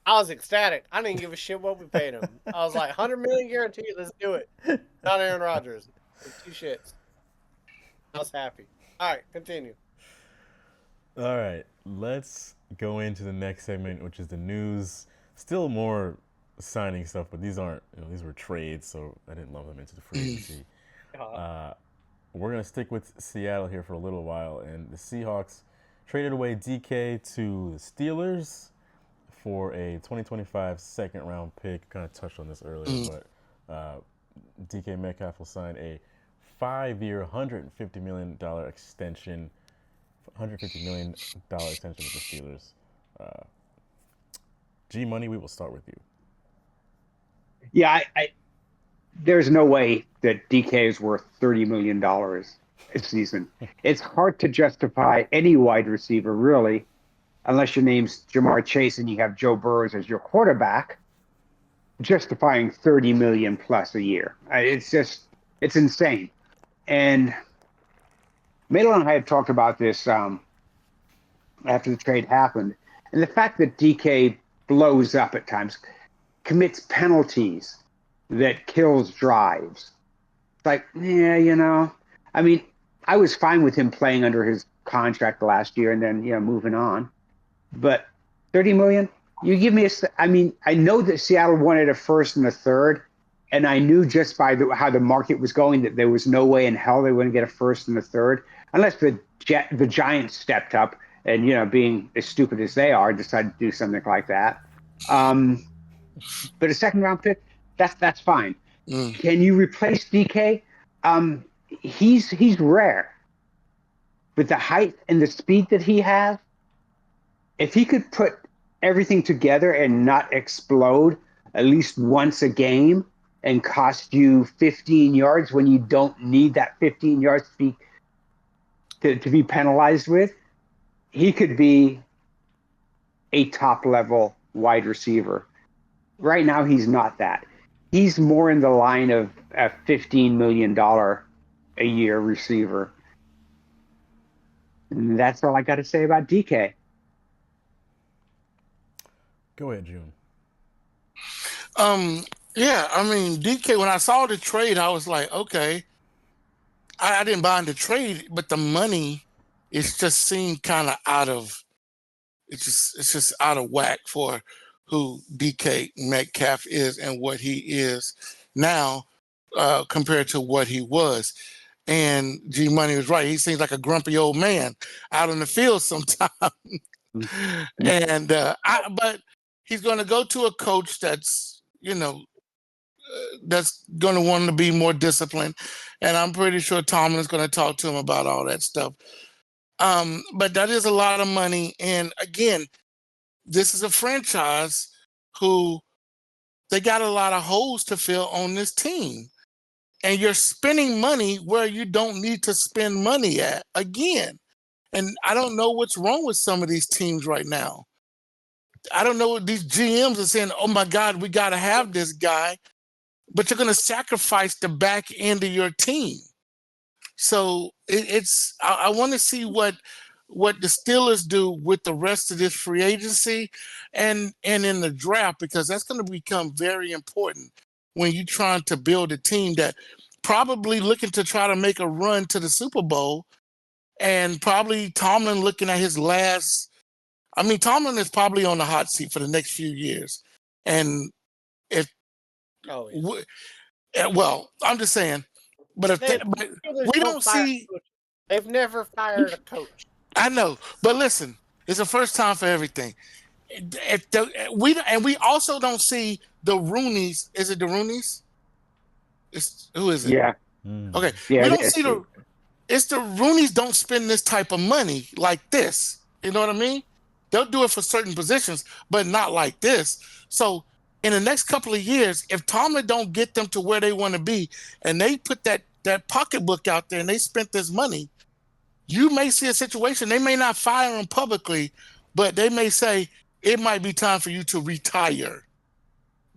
I was ecstatic. I didn't give a shit what we paid him. I was like, $100 million guaranteed. Let's do it. Not Aaron Rodgers. 2 shits. I was happy. All right, continue. All right, let's go into the next segment, which is the news. Still more signing stuff, but these aren't. These were trades, so I didn't lump them into the free agency. We're gonna stick with Seattle here for a little while, and the Seahawks traded away DK to the Steelers for a 2025 second-round pick. Kind of touched on this earlier, but DK Metcalf will sign a 5-year, $150 million extension. $150 million extension with the Steelers. G Money, we will start with you. Yeah, there's no way that DK is worth $30 million a season. It's hard to justify any wide receiver, really, unless your name's Jamar Chase and you have Joe Burrows as your quarterback, justifying $30 million plus a year. It's insane. And Madeline and I had talked about this after the trade happened. And the fact that DK blows up at times, commits penalties that kills drives. It's like, yeah, I mean, I was fine with him playing under his contract last year and then, moving on. But $30 million, you give me I know that Seattle wanted a first and a third, and I knew just by how the market was going that there was no way in hell they wouldn't get a first and a third, unless the Giants stepped up and being as stupid as they are, decide to do something like that. But a second round pick, that's fine. Can you replace DK? He's rare. With the height and the speed that he has, if he could put everything together and not explode at least once a game and cost you 15 yards when you don't need that 15 yards to be penalized with, he could be a top level wide receiver. Right now, he's not that. He's more in the line of a $15 million a year receiver. And that's all I got to say about DK. Go ahead, June. Yeah, I mean, DK, when I saw the trade, I was like, okay. I didn't buy into the trade, but the money, it's just seemed kind of it's just out of whack for who DK Metcalf is and what he is now compared to what he was. And G Money was right. He seems like a grumpy old man out in the field sometimes. And but he's going to go to a coach that's that's going to want to be more disciplined, and I'm pretty sure Tomlin's going to talk to him about all that stuff. But that is a lot of money, and again, this is a franchise who they got a lot of holes to fill on this team. And you're spending money where you don't need to spend money at again. And I don't know what's wrong with some of these teams right now. I don't know what these GMs are saying, oh my God, we got to have this guy, but you're going to sacrifice the back end of your team. So I want to see what the Steelers do with the rest of this free agency and in the draft, because that's going to become very important when you're trying to build a team that probably looking to try to make a run to the Super Bowl, and probably Tomlin looking at his last. I mean, Tomlin is probably on the hot seat for the next few years. And if, well, I'm just saying, but if but we don't see. They've never fired a coach. I know, but listen, it's the first time for everything. We also don't see the Rooneys. Is it the Rooneys? Who is it? Yeah. Okay. Yeah, we don't see it's the Rooneys don't spend this type of money like this. You know what I mean? They'll do it for certain positions, but not like this. So in the next couple of years, if Tomlin don't get them to where they want to be, and they put that pocketbook out there and they spent this money, you may see a situation. They may not fire him publicly, but they may say it might be time for you to retire.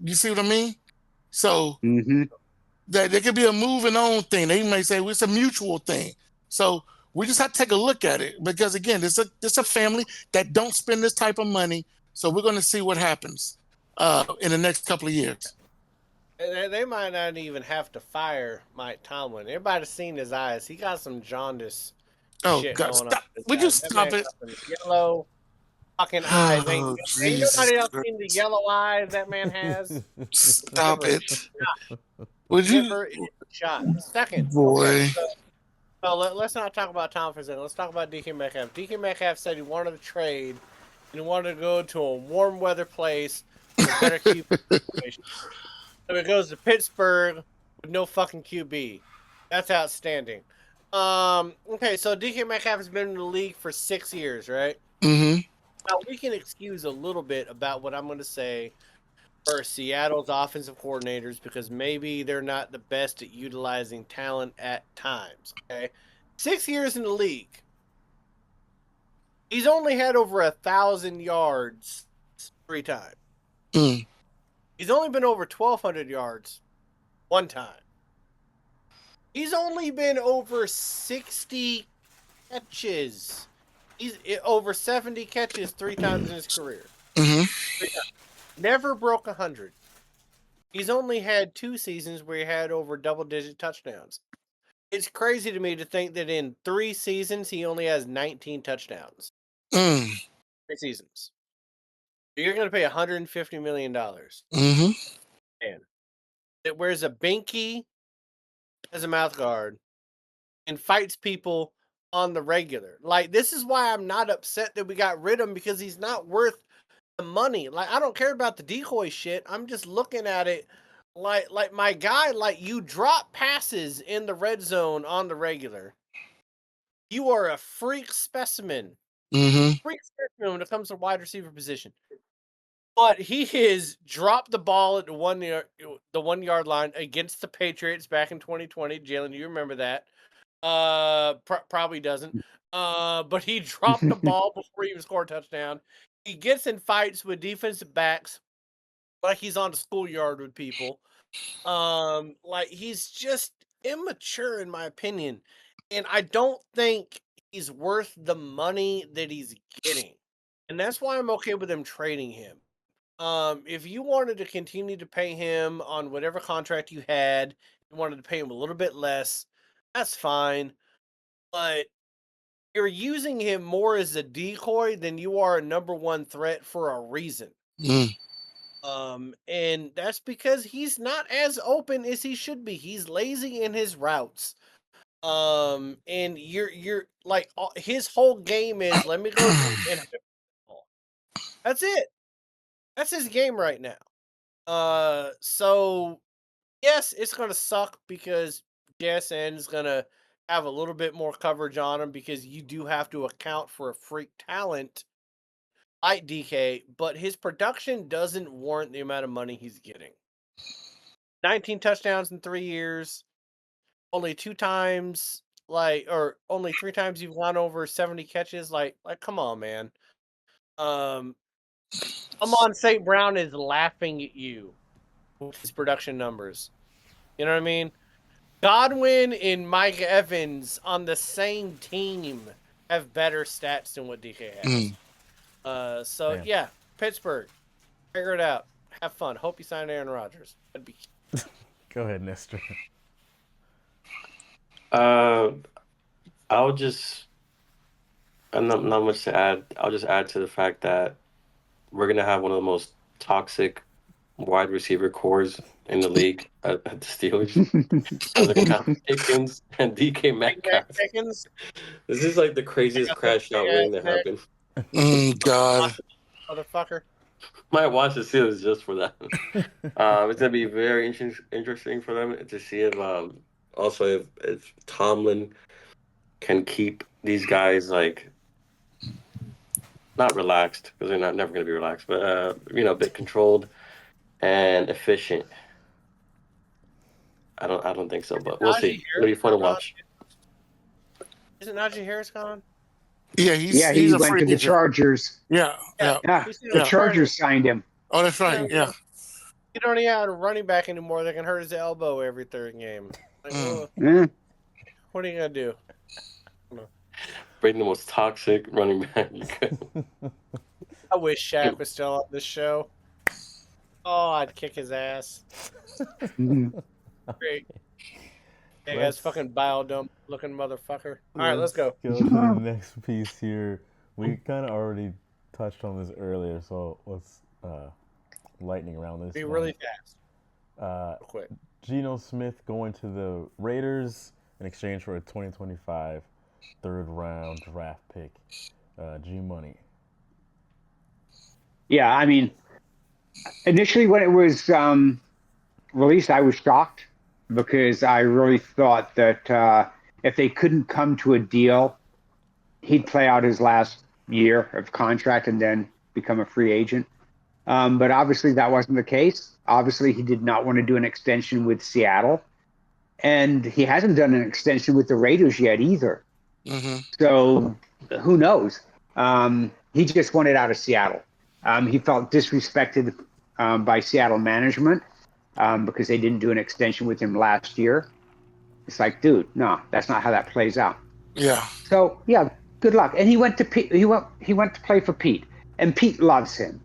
You see what I mean? So that there could be a moving on thing. They may say it's a mutual thing. So we just have to take a look at it, because again, there's a family that don't spend this type of money. So we're going to see what happens in the next couple of years. They might not even have to fire Mike Tomlin. Everybody's seen his eyes. He got some jaundice. Oh shit God! going Stop! on. Would you stop it? Yellow fucking eyes. Ain't Jesus nobody else Christ. seen the yellow eyes that man has? Stop Never it! Would you? Never shot. Second, Boy. Okay, so let's not talk about Tom for a second. Let's talk about DK Metcalf. DK Metcalf said he wanted to trade and he wanted to go to a warm weather place with a better QB situation. So he goes to Pittsburgh with no fucking QB. That's outstanding. Okay, so DK Metcalf has been in the league for 6 years, right? Mm-hmm. Now we can excuse a little bit about what I'm going to say for Seattle's offensive coordinators, because maybe they're not the best at utilizing talent at times. Okay, 6 years in the league, he's only had over 1,000 yards 3 times. He's only been over 1,200 yards 1 time. He's only been over 60 catches. He's over 70 catches 3 times in his career. Never broke 100. He's only had 2 seasons where he had over double-digit touchdowns. It's crazy to me to think that in 3 seasons he only has 19 touchdowns. 3 seasons. You're going to pay $150 million. And it wears a binky as a mouth guard and fights people on the regular. Like, this is why I'm not upset that we got rid of him, because he's not worth the money. Like, I don't care about the decoy shit. I'm just looking at it like my guy, like, you drop passes in the red zone on the regular. You are a freak specimen. Mm-hmm. Freak specimen when it comes to wide receiver position. But he has dropped the ball at the 1 yard line against the Patriots back in 2020. Jalen, you remember that? Probably doesn't. But he dropped the ball before he even scored a touchdown. He gets in fights with defensive backs like he's on the schoolyard with people. Like, he's just immature in my opinion, and I don't think he's worth the money that he's getting, and that's why I'm okay with them trading him. If you wanted to continue to pay him on whatever contract you had, you wanted to pay him a little bit less, that's fine. But you're using him more as a decoy than you are a number one threat for a reason. Mm. And that's because he's not as open as he should be. He's lazy in his routes. And you're like, his whole game is, let me go and that's it. That's his game right now. So yes, it's gonna suck because JSN is gonna have a little bit more coverage on him, because you do have to account for a freak talent like DK, but his production doesn't warrant the amount of money he's getting. 19 touchdowns in 3 years, only 2 times, or only 3 times you've gone over 70 catches. Like, come on, man. Amon St. Brown is laughing at you with his production numbers. You know what I mean? Godwin and Mike Evans on the same team have better stats than what DK has. So yeah, Pittsburgh, figure it out. Have fun. Hope you sign Aaron Rodgers. That'd be. Go ahead, Nestor. I'll just. I'm not much to add. I'll just add to the fact that we're gonna have one of the most toxic wide receiver cores in the league at the Steelers. They're gonna have Pickens and DK Metcalf. Pickens. This is like the craziest crash out wing that happened. God, motherfucker. Might watch the Steelers just for that. It's gonna be very interesting for them to see if also if Tomlin can keep these guys like not relaxed, because they're never gonna be relaxed, but a bit controlled and efficient. I don't think so, but we'll see. It'll be fun to watch. Isn't Najee Harris gone? yeah, he he's a went free to the agent. Chargers. Yeah. Yeah, He's the Chargers signed him. Oh, that's right. Yeah. You don't even have a running back anymore that can hurt his elbow every third game. Like, Yeah. what are you gonna do? Bring the most toxic running back you could. I wish Shaq was still on this show. Oh, I'd kick his ass. Great. Hey guys, fucking biodome looking motherfucker. All right, let's go. Go to the next piece here. We kind of already touched on this earlier, so let's lightning around this. Be one. really fast. Real quick. Geno Smith going to the Raiders in exchange for a 2025 third-round draft pick. G-Money. Yeah, I mean, initially when it was released, I was shocked because I really thought that if they couldn't come to a deal, he'd play out his last year of contract and then become a free agent. But obviously that wasn't the case. Obviously he did not want to do an extension with Seattle, and he hasn't done an extension with the Raiders yet either. Mm-hmm. So who knows? He just wanted out of Seattle. He felt disrespected by Seattle management because they didn't do an extension with him last year. It's like, dude, no, that's not how that plays out. Yeah. So yeah, good luck. And he went to Pete. He went to play for Pete, and Pete loves him.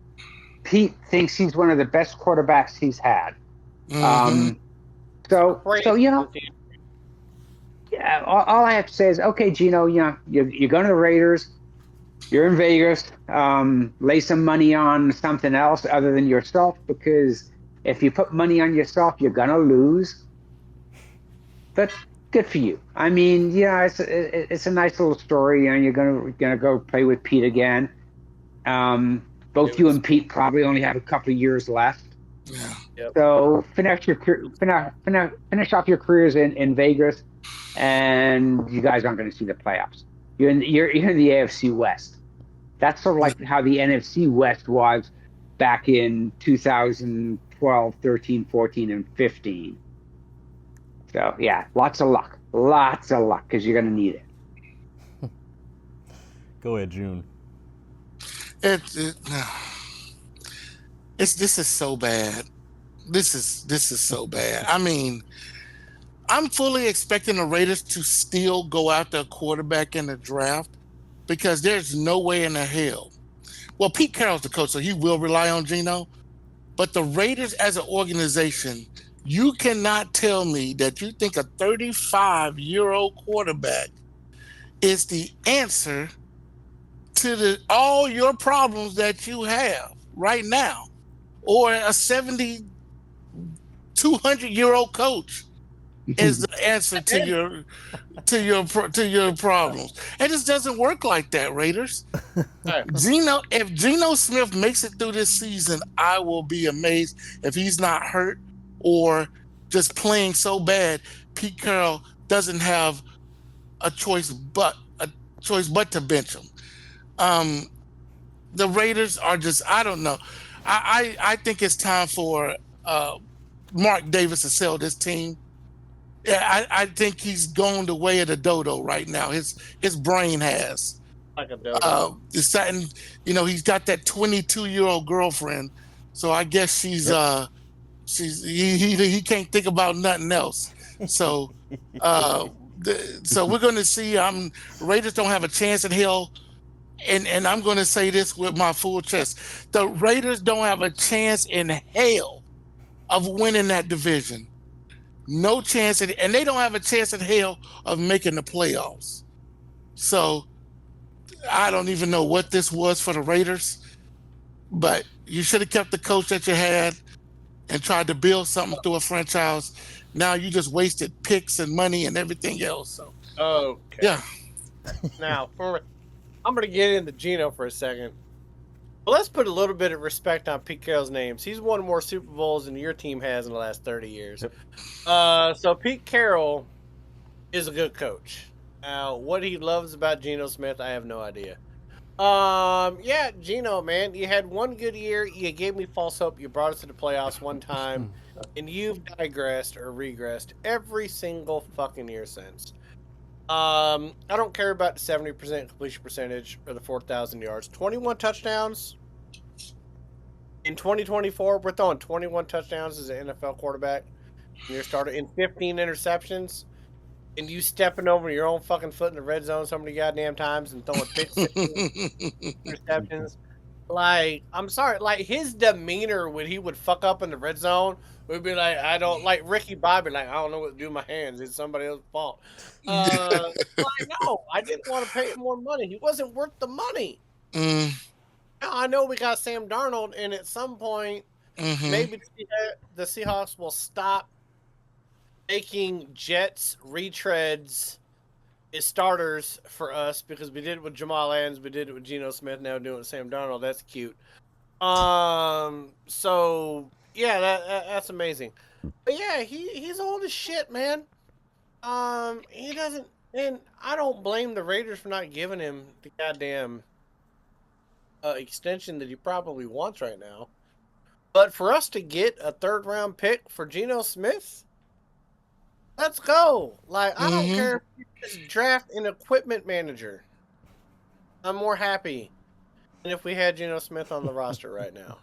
Pete thinks he's one of the best quarterbacks he's had. Mm-hmm. So you know, yeah. All I have to say is, okay, Geno, you know, you're going to the Raiders. You're in Vegas. Lay some money on something else other than yourself, because if you put money on yourself, you're gonna lose. But good for you. I mean, yeah, it's a nice little story. You know, you're gonna go play with Pete again. Both It you was and Pete probably only have a couple of years left. Yeah. Yep. So finish off your careers in Vegas, and you guys aren't going to see the playoffs. You're in the AFC West. That's sort of like how the NFC West was back in 2012, 13, 14, and 15. So yeah, lots of luck, because you're going to need it. Go ahead, June. This is so bad. This is so bad. I mean, I'm fully expecting the Raiders to still go after a quarterback in the draft because there's no way in the hell. Well, Pete Carroll's the coach, so he will rely on Geno. But the Raiders as an organization, you cannot tell me that you think a 35-year-old quarterback is the answer to all your problems that you have right now, or a 200-year-old coach is the answer to your problems. It just doesn't work like that, Raiders. If Geno Smith makes it through this season, I will be amazed. If he's not hurt or just playing so bad, Pete Carroll doesn't have a choice but to bench him. The Raiders are just, I don't know. I think it's time for Mark Davis to sell this team. Yeah, I think he's going the way of the dodo right now. His brain has. Like a dodo. Deciding, he's got that 22-year-old girlfriend, so I guess he can't think about nothing else. So, so we're going to see. Raiders don't have a chance in hell, and I'm going to say this with my full chest: the Raiders don't have a chance in hell of winning that division. No chance, and they don't have a chance in hell of making the playoffs. So I don't even know what this was for the Raiders, but you should have kept the coach that you had and tried to build something through a franchise. Now you just wasted picks and money and everything else. So okay. Yeah. Now, I'm going to get into Geno for a second. Well, let's put a little bit of respect on Pete Carroll's names. He's won more Super Bowls than your team has in the last 30 years. Yep. So Pete Carroll is a good coach. Now, what he loves about Geno Smith, I have no idea. Yeah, Geno, man, you had one good year. You gave me false hope. You brought us to the playoffs one time, and you've digressed or regressed every single fucking year since. I don't care about the 70% completion percentage or the 4,000 yards. 21 touchdowns. In 2024, we're throwing 21 touchdowns as an NFL quarterback. And you're starting in 15 interceptions. And you stepping over your own fucking foot in the red zone so many goddamn times and throwing picks, interceptions. Like, I'm sorry, like his demeanor when he would fuck up in the red zone would be like, I don't like Ricky Bobby, like I don't know what to do with my hands. It's somebody else's fault. Like, no, I didn't want to pay him more money. He wasn't worth the money. Now, I know we got Sam Darnold, and at some point, maybe the Seahawks will stop making Jets retreads as starters for us because we did it with Jamal Adams, we did it with Geno Smith, now doing it with Sam Darnold. That's cute. So yeah, that's amazing. But yeah, he's old as shit, man. He doesn't, and I don't blame the Raiders for not giving him the goddamn extension that he probably wants right now. But for us to get a 3rd round pick for Geno Smith, let's go. Like, I don't care if you just draft an equipment manager. I'm more happy than if we had Geno Smith on the roster right now.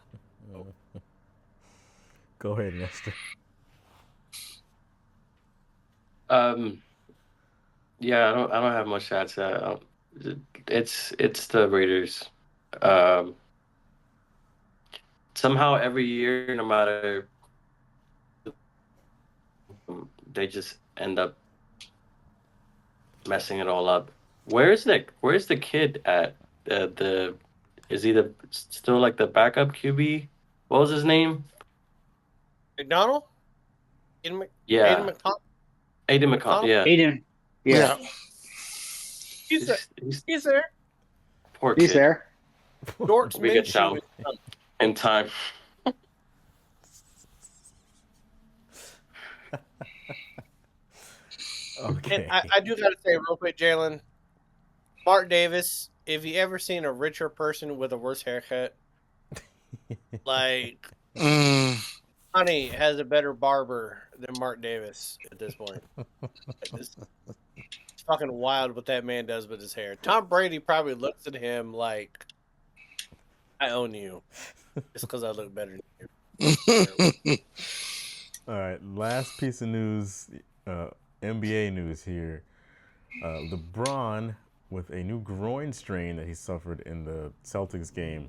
Go ahead, Nestor. Yeah, I don't have much to add to that. It's the Raiders. Somehow every year, no matter, they just end up messing it all up. Where's the kid at? Is he still like the backup QB? What was his name? McDonald? Yeah. McDonald? Aiden McConnell. Yeah. Aiden. Yeah, He's there. He's He's there. poor he's kid. there. Dort's We get Minshew Chow is coming. in time. Okay. And I do gotta say real quick, Jalen, Mark Davis. If you ever seen a richer person with a worse haircut, like Honey has a better barber than Mark Davis at this point. It's fucking wild what that man does with his hair. Tom Brady probably looks at him like, "I own you," just because I look better than you. All right, last piece of news, NBA news here. LeBron, with a new groin strain that he suffered in the Celtics game,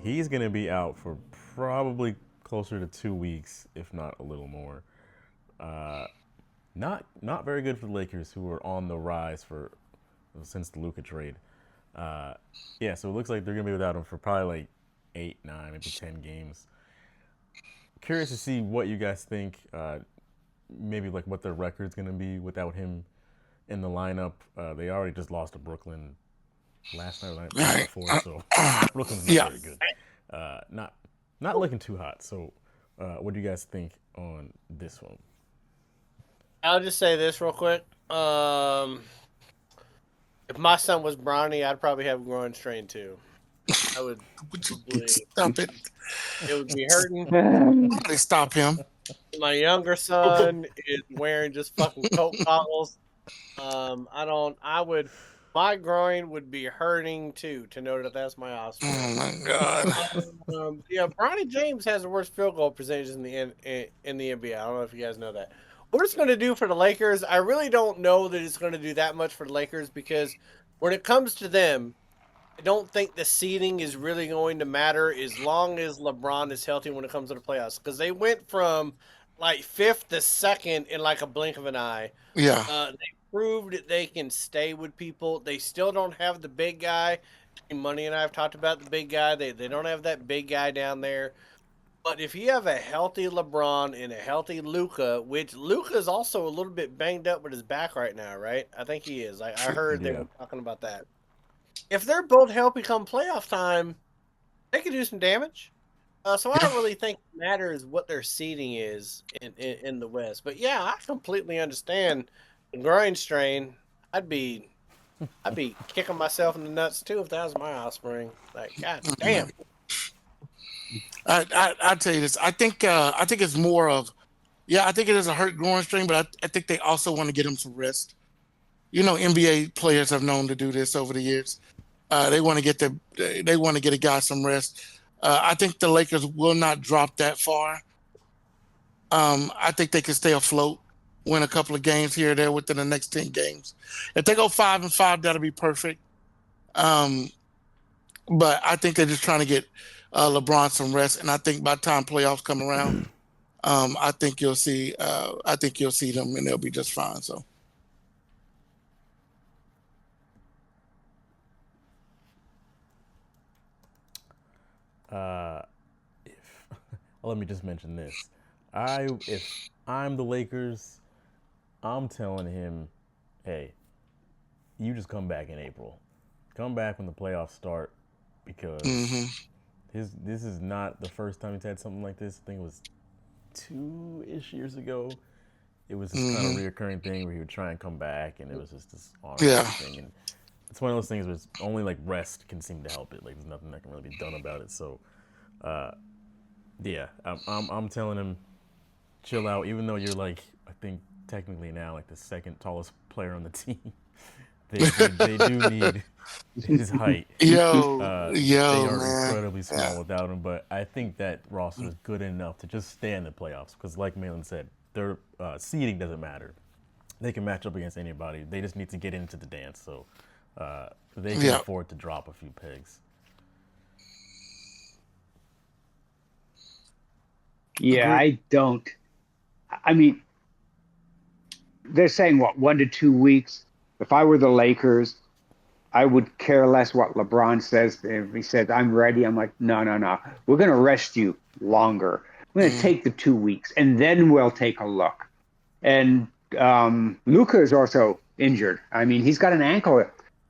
he's going to be out for probably closer to 2 weeks, if not a little more. Not very good for the Lakers, who are on the rise since the Luka trade. Yeah, so it looks like they're going to be without him for probably like 8, 9, maybe 10 games. Curious to see what you guys think, maybe like what their record's going to be without him in the lineup. They already just lost to Brooklyn last night or the night before, so Brooklyn's not very good. Not looking too hot. So what do you guys think on this one? I'll just say this real quick. If my son was Bronny, I'd probably have a groin strain too. I would. Stop it. It would be hurting. They stop him. My younger son is wearing just fucking coat goggles. My groin would be hurting too to know that that's my offspring. Oh my god. Yeah, Bronny James has the worst field goal percentage in the NBA. I don't know if you guys know that. What it's going to do for the Lakers, I really don't know that it's going to do that much for the Lakers, because when it comes to them, I don't think the seeding is really going to matter as long as LeBron is healthy when it comes to the playoffs. Because they went from like 5th to 2nd in like a blink of an eye. Yeah. They proved that they can stay with people. They still don't have the big guy. Money and I have talked about the big guy. They don't have that big guy down there. But if you have a healthy LeBron and a healthy Luka, which Luka is also a little bit banged up with his back right now, right? I think he is. I heard they were talking about that. If they're both healthy come playoff time, they could do some damage. So I don't really think it matters what their seeding is in the West. But yeah, I completely understand the groin strain. I'd be kicking myself in the nuts too if that was my offspring. Like, god damn. I tell you this. I think it's more of, I think it is a hurt groin strain, but I think they also want to get him some rest. You know, NBA players have known to do this over the years. They want to get a guy some rest. I think the Lakers will not drop that far. I think they can stay afloat, win a couple of games here or there within the next 10 games. If they go 5-5, that'll be perfect. But I think they're just trying to get LeBron some rest, and I think by the time playoffs come around, I think you'll see them, and they'll be just fine. So. Let me just mention this. If I'm the Lakers, I'm telling him, hey, you just come back in April. Come back when the playoffs start, because this is not the first time he's had something like this. I think it was 2-ish years ago. It was this kind of reoccurring thing where he would try and come back, and it was just this ongoing thing. And it's one of those things where it's only like rest can seem to help it. Like there's nothing that can really be done about it. So, I'm telling him, chill out. Even though you're like, I think technically now like the second tallest player on the team, they do need his height. They are man. incredibly small without him. But I think that roster is good enough to just stay in the playoffs, because, like Malin said, their seeding doesn't matter. They can match up against anybody. They just need to get into the dance. So. They can afford to drop a few pegs. Yeah, I don't. I mean, they're saying, 1 to 2 weeks? If I were the Lakers, I would care less what LeBron says. If he says, I'm ready, I'm like, no. We're going to rest you longer. We're going to take the 2 weeks, and then we'll take a look. And Luka is also injured. I mean, he's got an ankle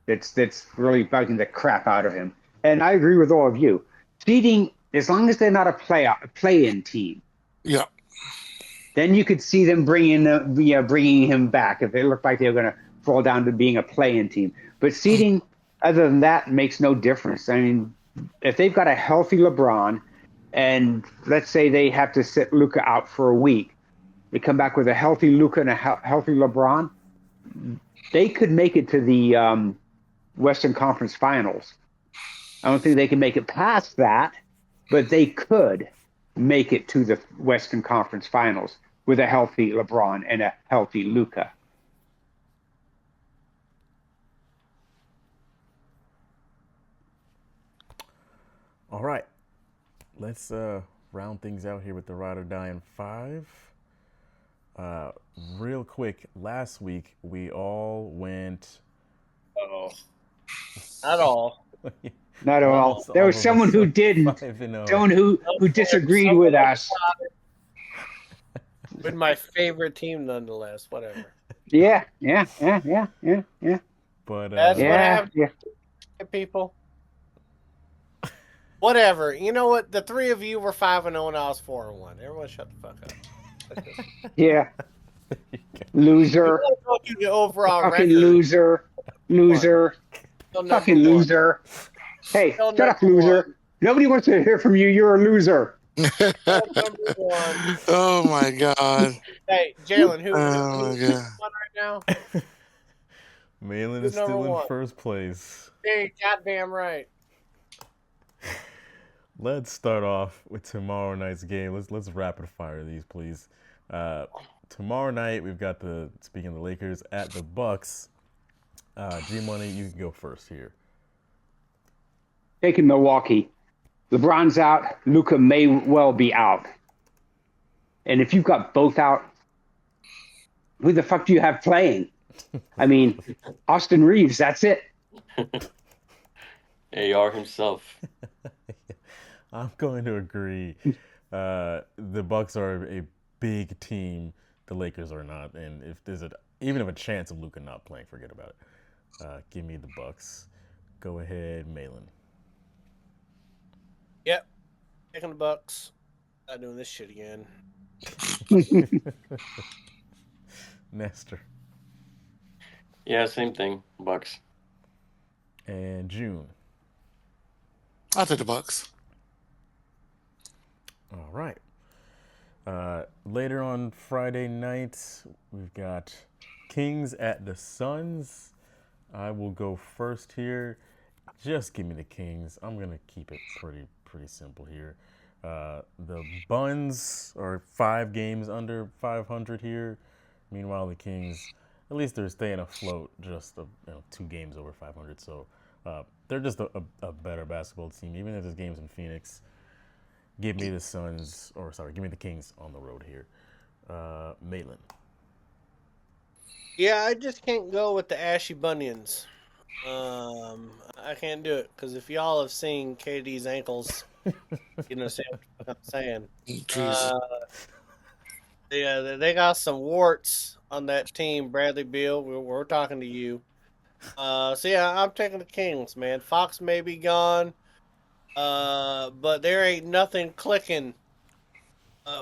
that's really bugging the crap out of him. And I agree with all of you. Seeding, as long as they're not a play-in team, Yeah. then you could see them bringing him back if they look like they're going to fall down to being a play-in team. But seeding, other than that, makes no difference. I mean, if they've got a healthy LeBron, and let's say they have to sit Luka out for a week, they come back with a healthy Luka and a healthy LeBron, they could make it to the Western Conference Finals. I don't think they can make it past that, but they could make it to the Western Conference Finals with a healthy LeBron and a healthy Luka. All right. Let's round things out here with the Ride or Die in 5. Real quick, last week we all went. Oh, not all. Not at all. There was someone who didn't. Someone who disagreed with us. With my favorite team, nonetheless. Whatever. Yeah. But That's what happens, yeah. people. Whatever. You know what? The three of you were 5-0 and I was 4-1. Everyone, shut the fuck up. Yeah. Loser. Go through the overall Fucking record. loser. Still Fucking number one. loser. Hey, Still shut up, number loser. Nobody wants to hear from you. You're a loser. Still number one. Oh my God. Hey, Jalen, who's Oh my God. one right now? Malin Who's is still number in one? first place. Hey, goddamn right. Let's start off with tomorrow night's game. Let's rapid fire these, please. Tomorrow night we've got speaking of the Lakers at the Bucks. G Money, you can go first here. Taking Milwaukee. LeBron's out. Luka may well be out. And if you've got both out, who the fuck do you have playing? I mean, Austin Reeves, that's it. AR himself. I'm going to agree. The Bucks are a big team. The Lakers are not. And if there's even a chance of Luka not playing, forget about it. Give me the Bucks. Go ahead, Malin. Yep. Taking the Bucks. Not doing this shit again. Nestor. Yeah, same thing. Bucks. And June. I'll take the Bucks. All right. Later on Friday night, we've got Kings at the Suns. I will go first here. Just give me the Kings. I'm gonna keep it pretty simple here. The Buns are 5 games under 500 here. Meanwhile, the Kings, at least they're staying afloat, just 2 games over 500. So they're just a better basketball team, even if this game's in Phoenix. Give me the Kings on the road here. Malin. Yeah, I just can't go with the Ashy Bunions. I can't do it because if y'all have seen KD's ankles, you know what I'm saying. Jesus. Yeah, they got some warts on that team. Bradley Beal, we're talking to you. So yeah, I'm taking the Kings, man. Fox may be gone, but there ain't nothing clicking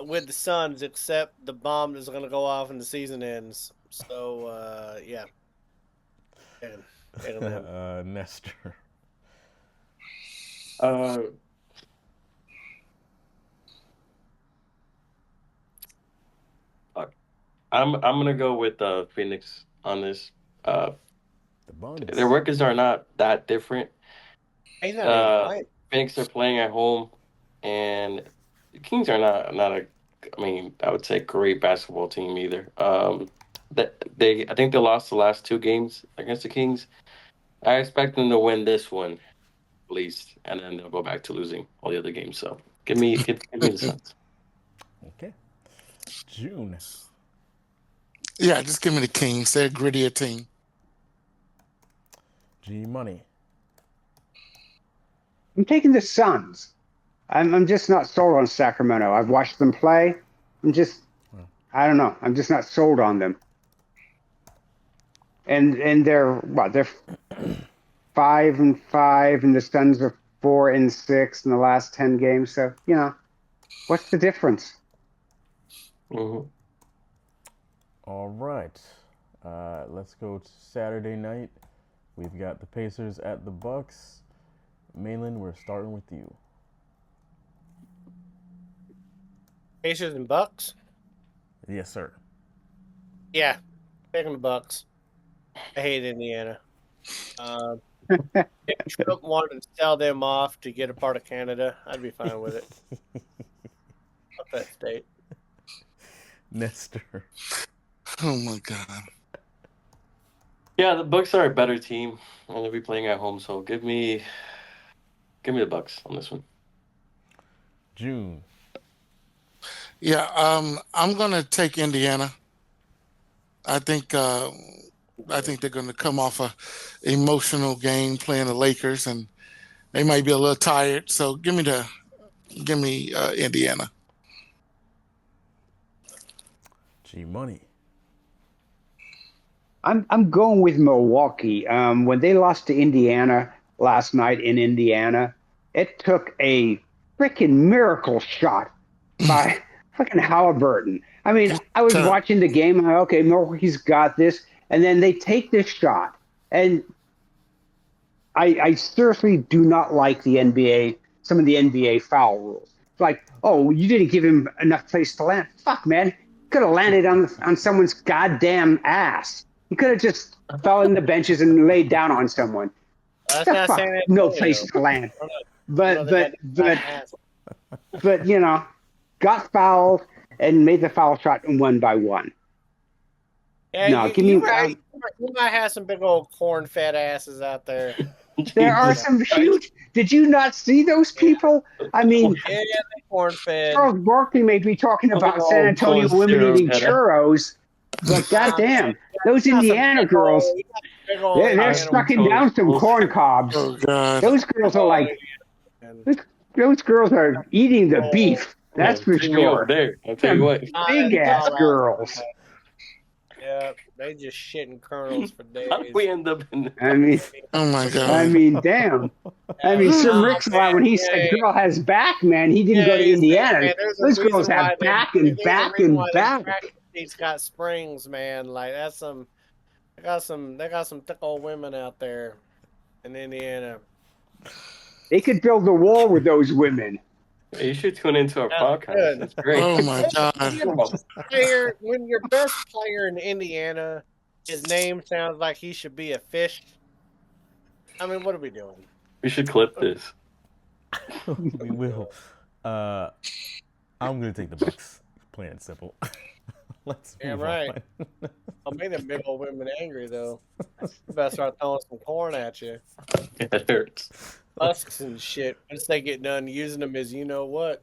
with the Suns except the bomb that's gonna go off when the season ends. So yeah. Nestor. I'm gonna go with Phoenix on this. The Buns. Their records are not that different. He's not even playing. Phoenix are playing at home, and the Kings are not a. I mean, I would say great basketball team either. I think they lost the last 2 games against the Kings. I expect them to win this one, at least, and then they'll go back to losing all the other games. So give me the Suns. Okay. June. Yeah, just give me the Kings. They're a grittier team. G Money. I'm taking the Suns. I'm just not sold on Sacramento. I've watched them play. I don't know. I'm just not sold on them. and they're 5-5, and the Suns are 4-6 in the last 10 games. So what's the difference? Mhm. All right. Let's go to Saturday night. We've got the Pacers at the Bucks. Malin, we're starting with you. Pacers and Bucks. Yes, sir. Yeah, picking the Bucks. I hate Indiana. If Trump wanted to sell them off to get a part of Canada, I'd be fine with it. Fuck that state. Nestor. Oh my God. Yeah, the Bucks are a better team, and they'll be playing at home. So give me the Bucks on this one. June. Yeah, I'm gonna take Indiana. I think they're gonna come off a emotional game playing the Lakers, and they might be a little tired. So give me Indiana. G Money. I'm going with Milwaukee. When they lost to Indiana last night in Indiana, it took a freaking miracle shot by fucking Halliburton. I mean, I was watching the game. I'm like, okay, Milwaukee's got this, and then they take this shot, and I seriously do not like the NBA. Some of the NBA foul rules. It's like, oh, you didn't give him enough place to land. Fuck, man, could have landed on someone's goddamn ass. He could have just fell in the benches and laid down on someone. That's The not fuck? saying that. No place to land. But got fouled and made the foul shot and won by one. Yeah, No, give me. you might have some big old corn-fed asses out there. There are some huge. Did you not see those people? I mean, Yeah, they corn-fed. Charles Barkley may be talking about Oh, San Antonio corn women syrup, eating Hannah. churros, but goddamn, those Indiana girls, they're sucking down some corn cobs. Oh God. Those girls are like, those girls are eating the beef. That's for Take me over sure. there. I'll tell you what. Big ass girls. Yeah, they just shitting kernels for days. How did we end up in? I mean, Oh my God. I mean, damn. I mean, Sir Mix-a-Lot, when he said girl has back, man, he didn't go to Indiana. Those girls have back and back and back. He's got springs, man. Like that's some. They got some thick old women out there in Indiana. They could build a wall with those women. You should tune into our That's podcast. good. That's great. Oh my God. When your best player in Indiana, his name sounds like he should be a fish. I mean, what are we doing? We should clip this. We will. I'm gonna take the Bucks. Plain and simple. Let's Yeah, move right. on. I'll make them big old women angry though. You better start throwing some corn at you. It hurts. Husks and shit. Once they get done using them as you know what.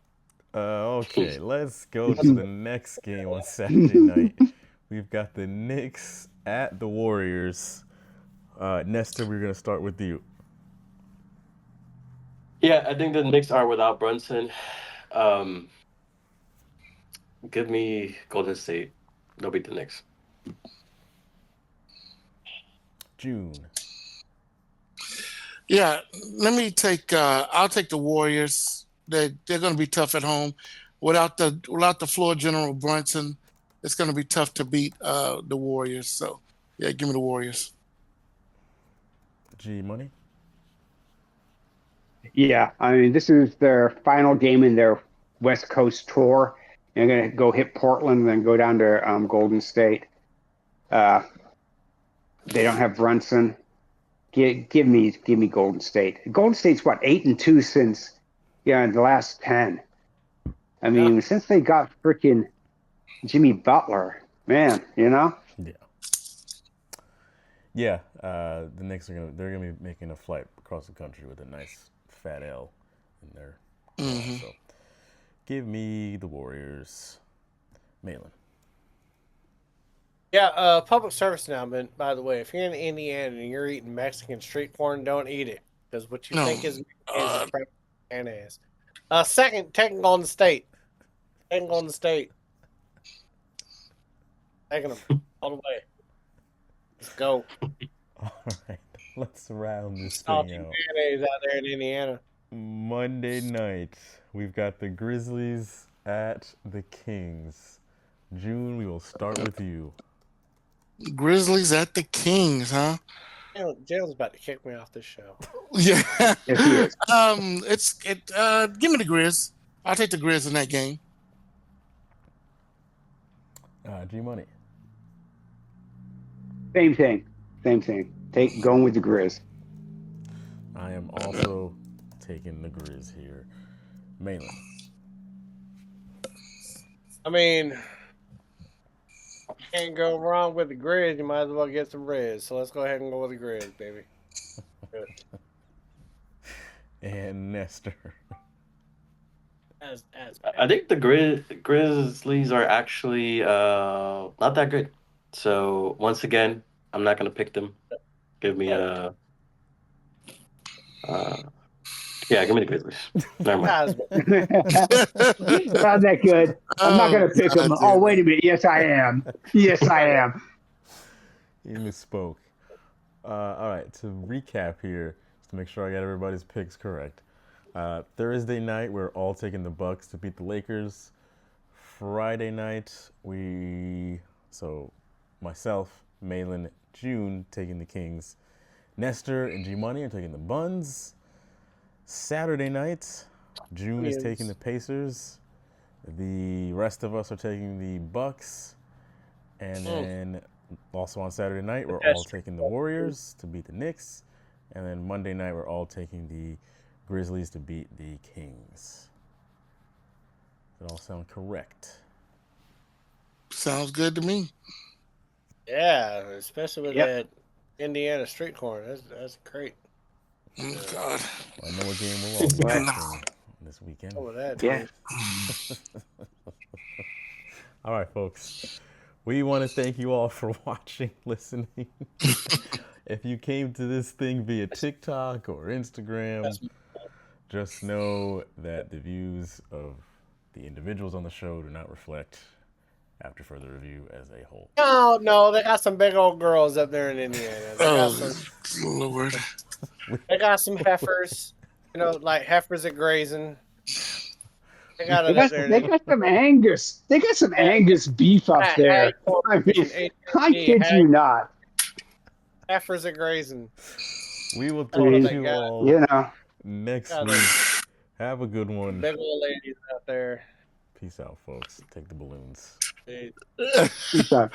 Okay, let's go to the next game on Saturday night. We've got the Knicks at the Warriors. Nestor, we're gonna start with you. Yeah, I think the Knicks are without Brunson. Give me Golden State. They'll beat the Knicks. June. Yeah, let me take. I'll take the Warriors. They're going to be tough at home. Without the floor general Brunson, it's going to be tough to beat the Warriors. So yeah, give me the Warriors. G Money. Yeah, I mean, this is their final game in their West Coast tour. They're going to go hit Portland and then go down to Golden State. They don't have Brunson. Give me Golden State. Golden State's what, 8-2 since the last 10. I mean, since they got freaking Jimmy Butler, man, Yeah. Yeah, the Knicks they're gonna be making a flight across the country with a nice fat L in there. So, give me the Warriors. Malin. Yeah, public service announcement, by the way. If you're in Indiana and you're eating Mexican street corn, don't eat it. Because what you think is mayonnaise. Second, taking Golden State. Taking Golden State. Taking them all the way. Let's go. All right, let's round this Salty thing out. mayonnaise out there in Indiana. Monday night, we've got the Grizzlies at the Kings. June, we will start with you. Grizzlies at the Kings, huh? Jalen's about to kick me off this show. Yeah. Yes, he is. Give me the Grizz. I'll take the Grizz in that game. G Money. Same thing. Going with the Grizz. I am also taking the Grizz here. Malin. I mean, can't go wrong with the Grizz. You might as well get some Riz. So let's go ahead and go with the Grizz, baby. Good. And Nestor. I think the Grizzlies are actually not that good. So once again, I'm not gonna pick them. Give me a give me the Grizzlies. Never mind. Not that good. I'm not going to pick him. Oh, wait a minute. Yes, I am. Yes, I am. He misspoke. All right, to recap here, just to make sure I got everybody's picks correct. Thursday night, we're all taking the Bucks to beat the Lakers. Friday night, myself, Malin, June taking the Kings. Nestor and G Money are taking the Buns. Saturday night, June is taking the Pacers. The rest of us are taking the Bucks. And then also on Saturday night, we're all taking the Warriors to beat the Knicks. And then Monday night, we're all taking the Grizzlies to beat the Kings. Does that all sound correct? Sounds good to me. Yeah, especially with that Indiana street corn. That's great. Oh, God. Well, I know what game we'll all be watching this weekend. Oh, that, Yeah. All right, folks. We want to thank you all for watching, listening. If you came to this thing via TikTok or Instagram, just know that the views of the individuals on the show do not reflect after further review as a whole. No, they got some big old girls up there in Indiana. Lord. They got some heifers, like heifers at grazing. They got some Angus. They got some Angus beef up there. I mean, I kid you not. Heifers at grazing. We will talk to you all next week. Have a good one. Big old ladies out there. Peace out, folks. Take the balloons. Peace out.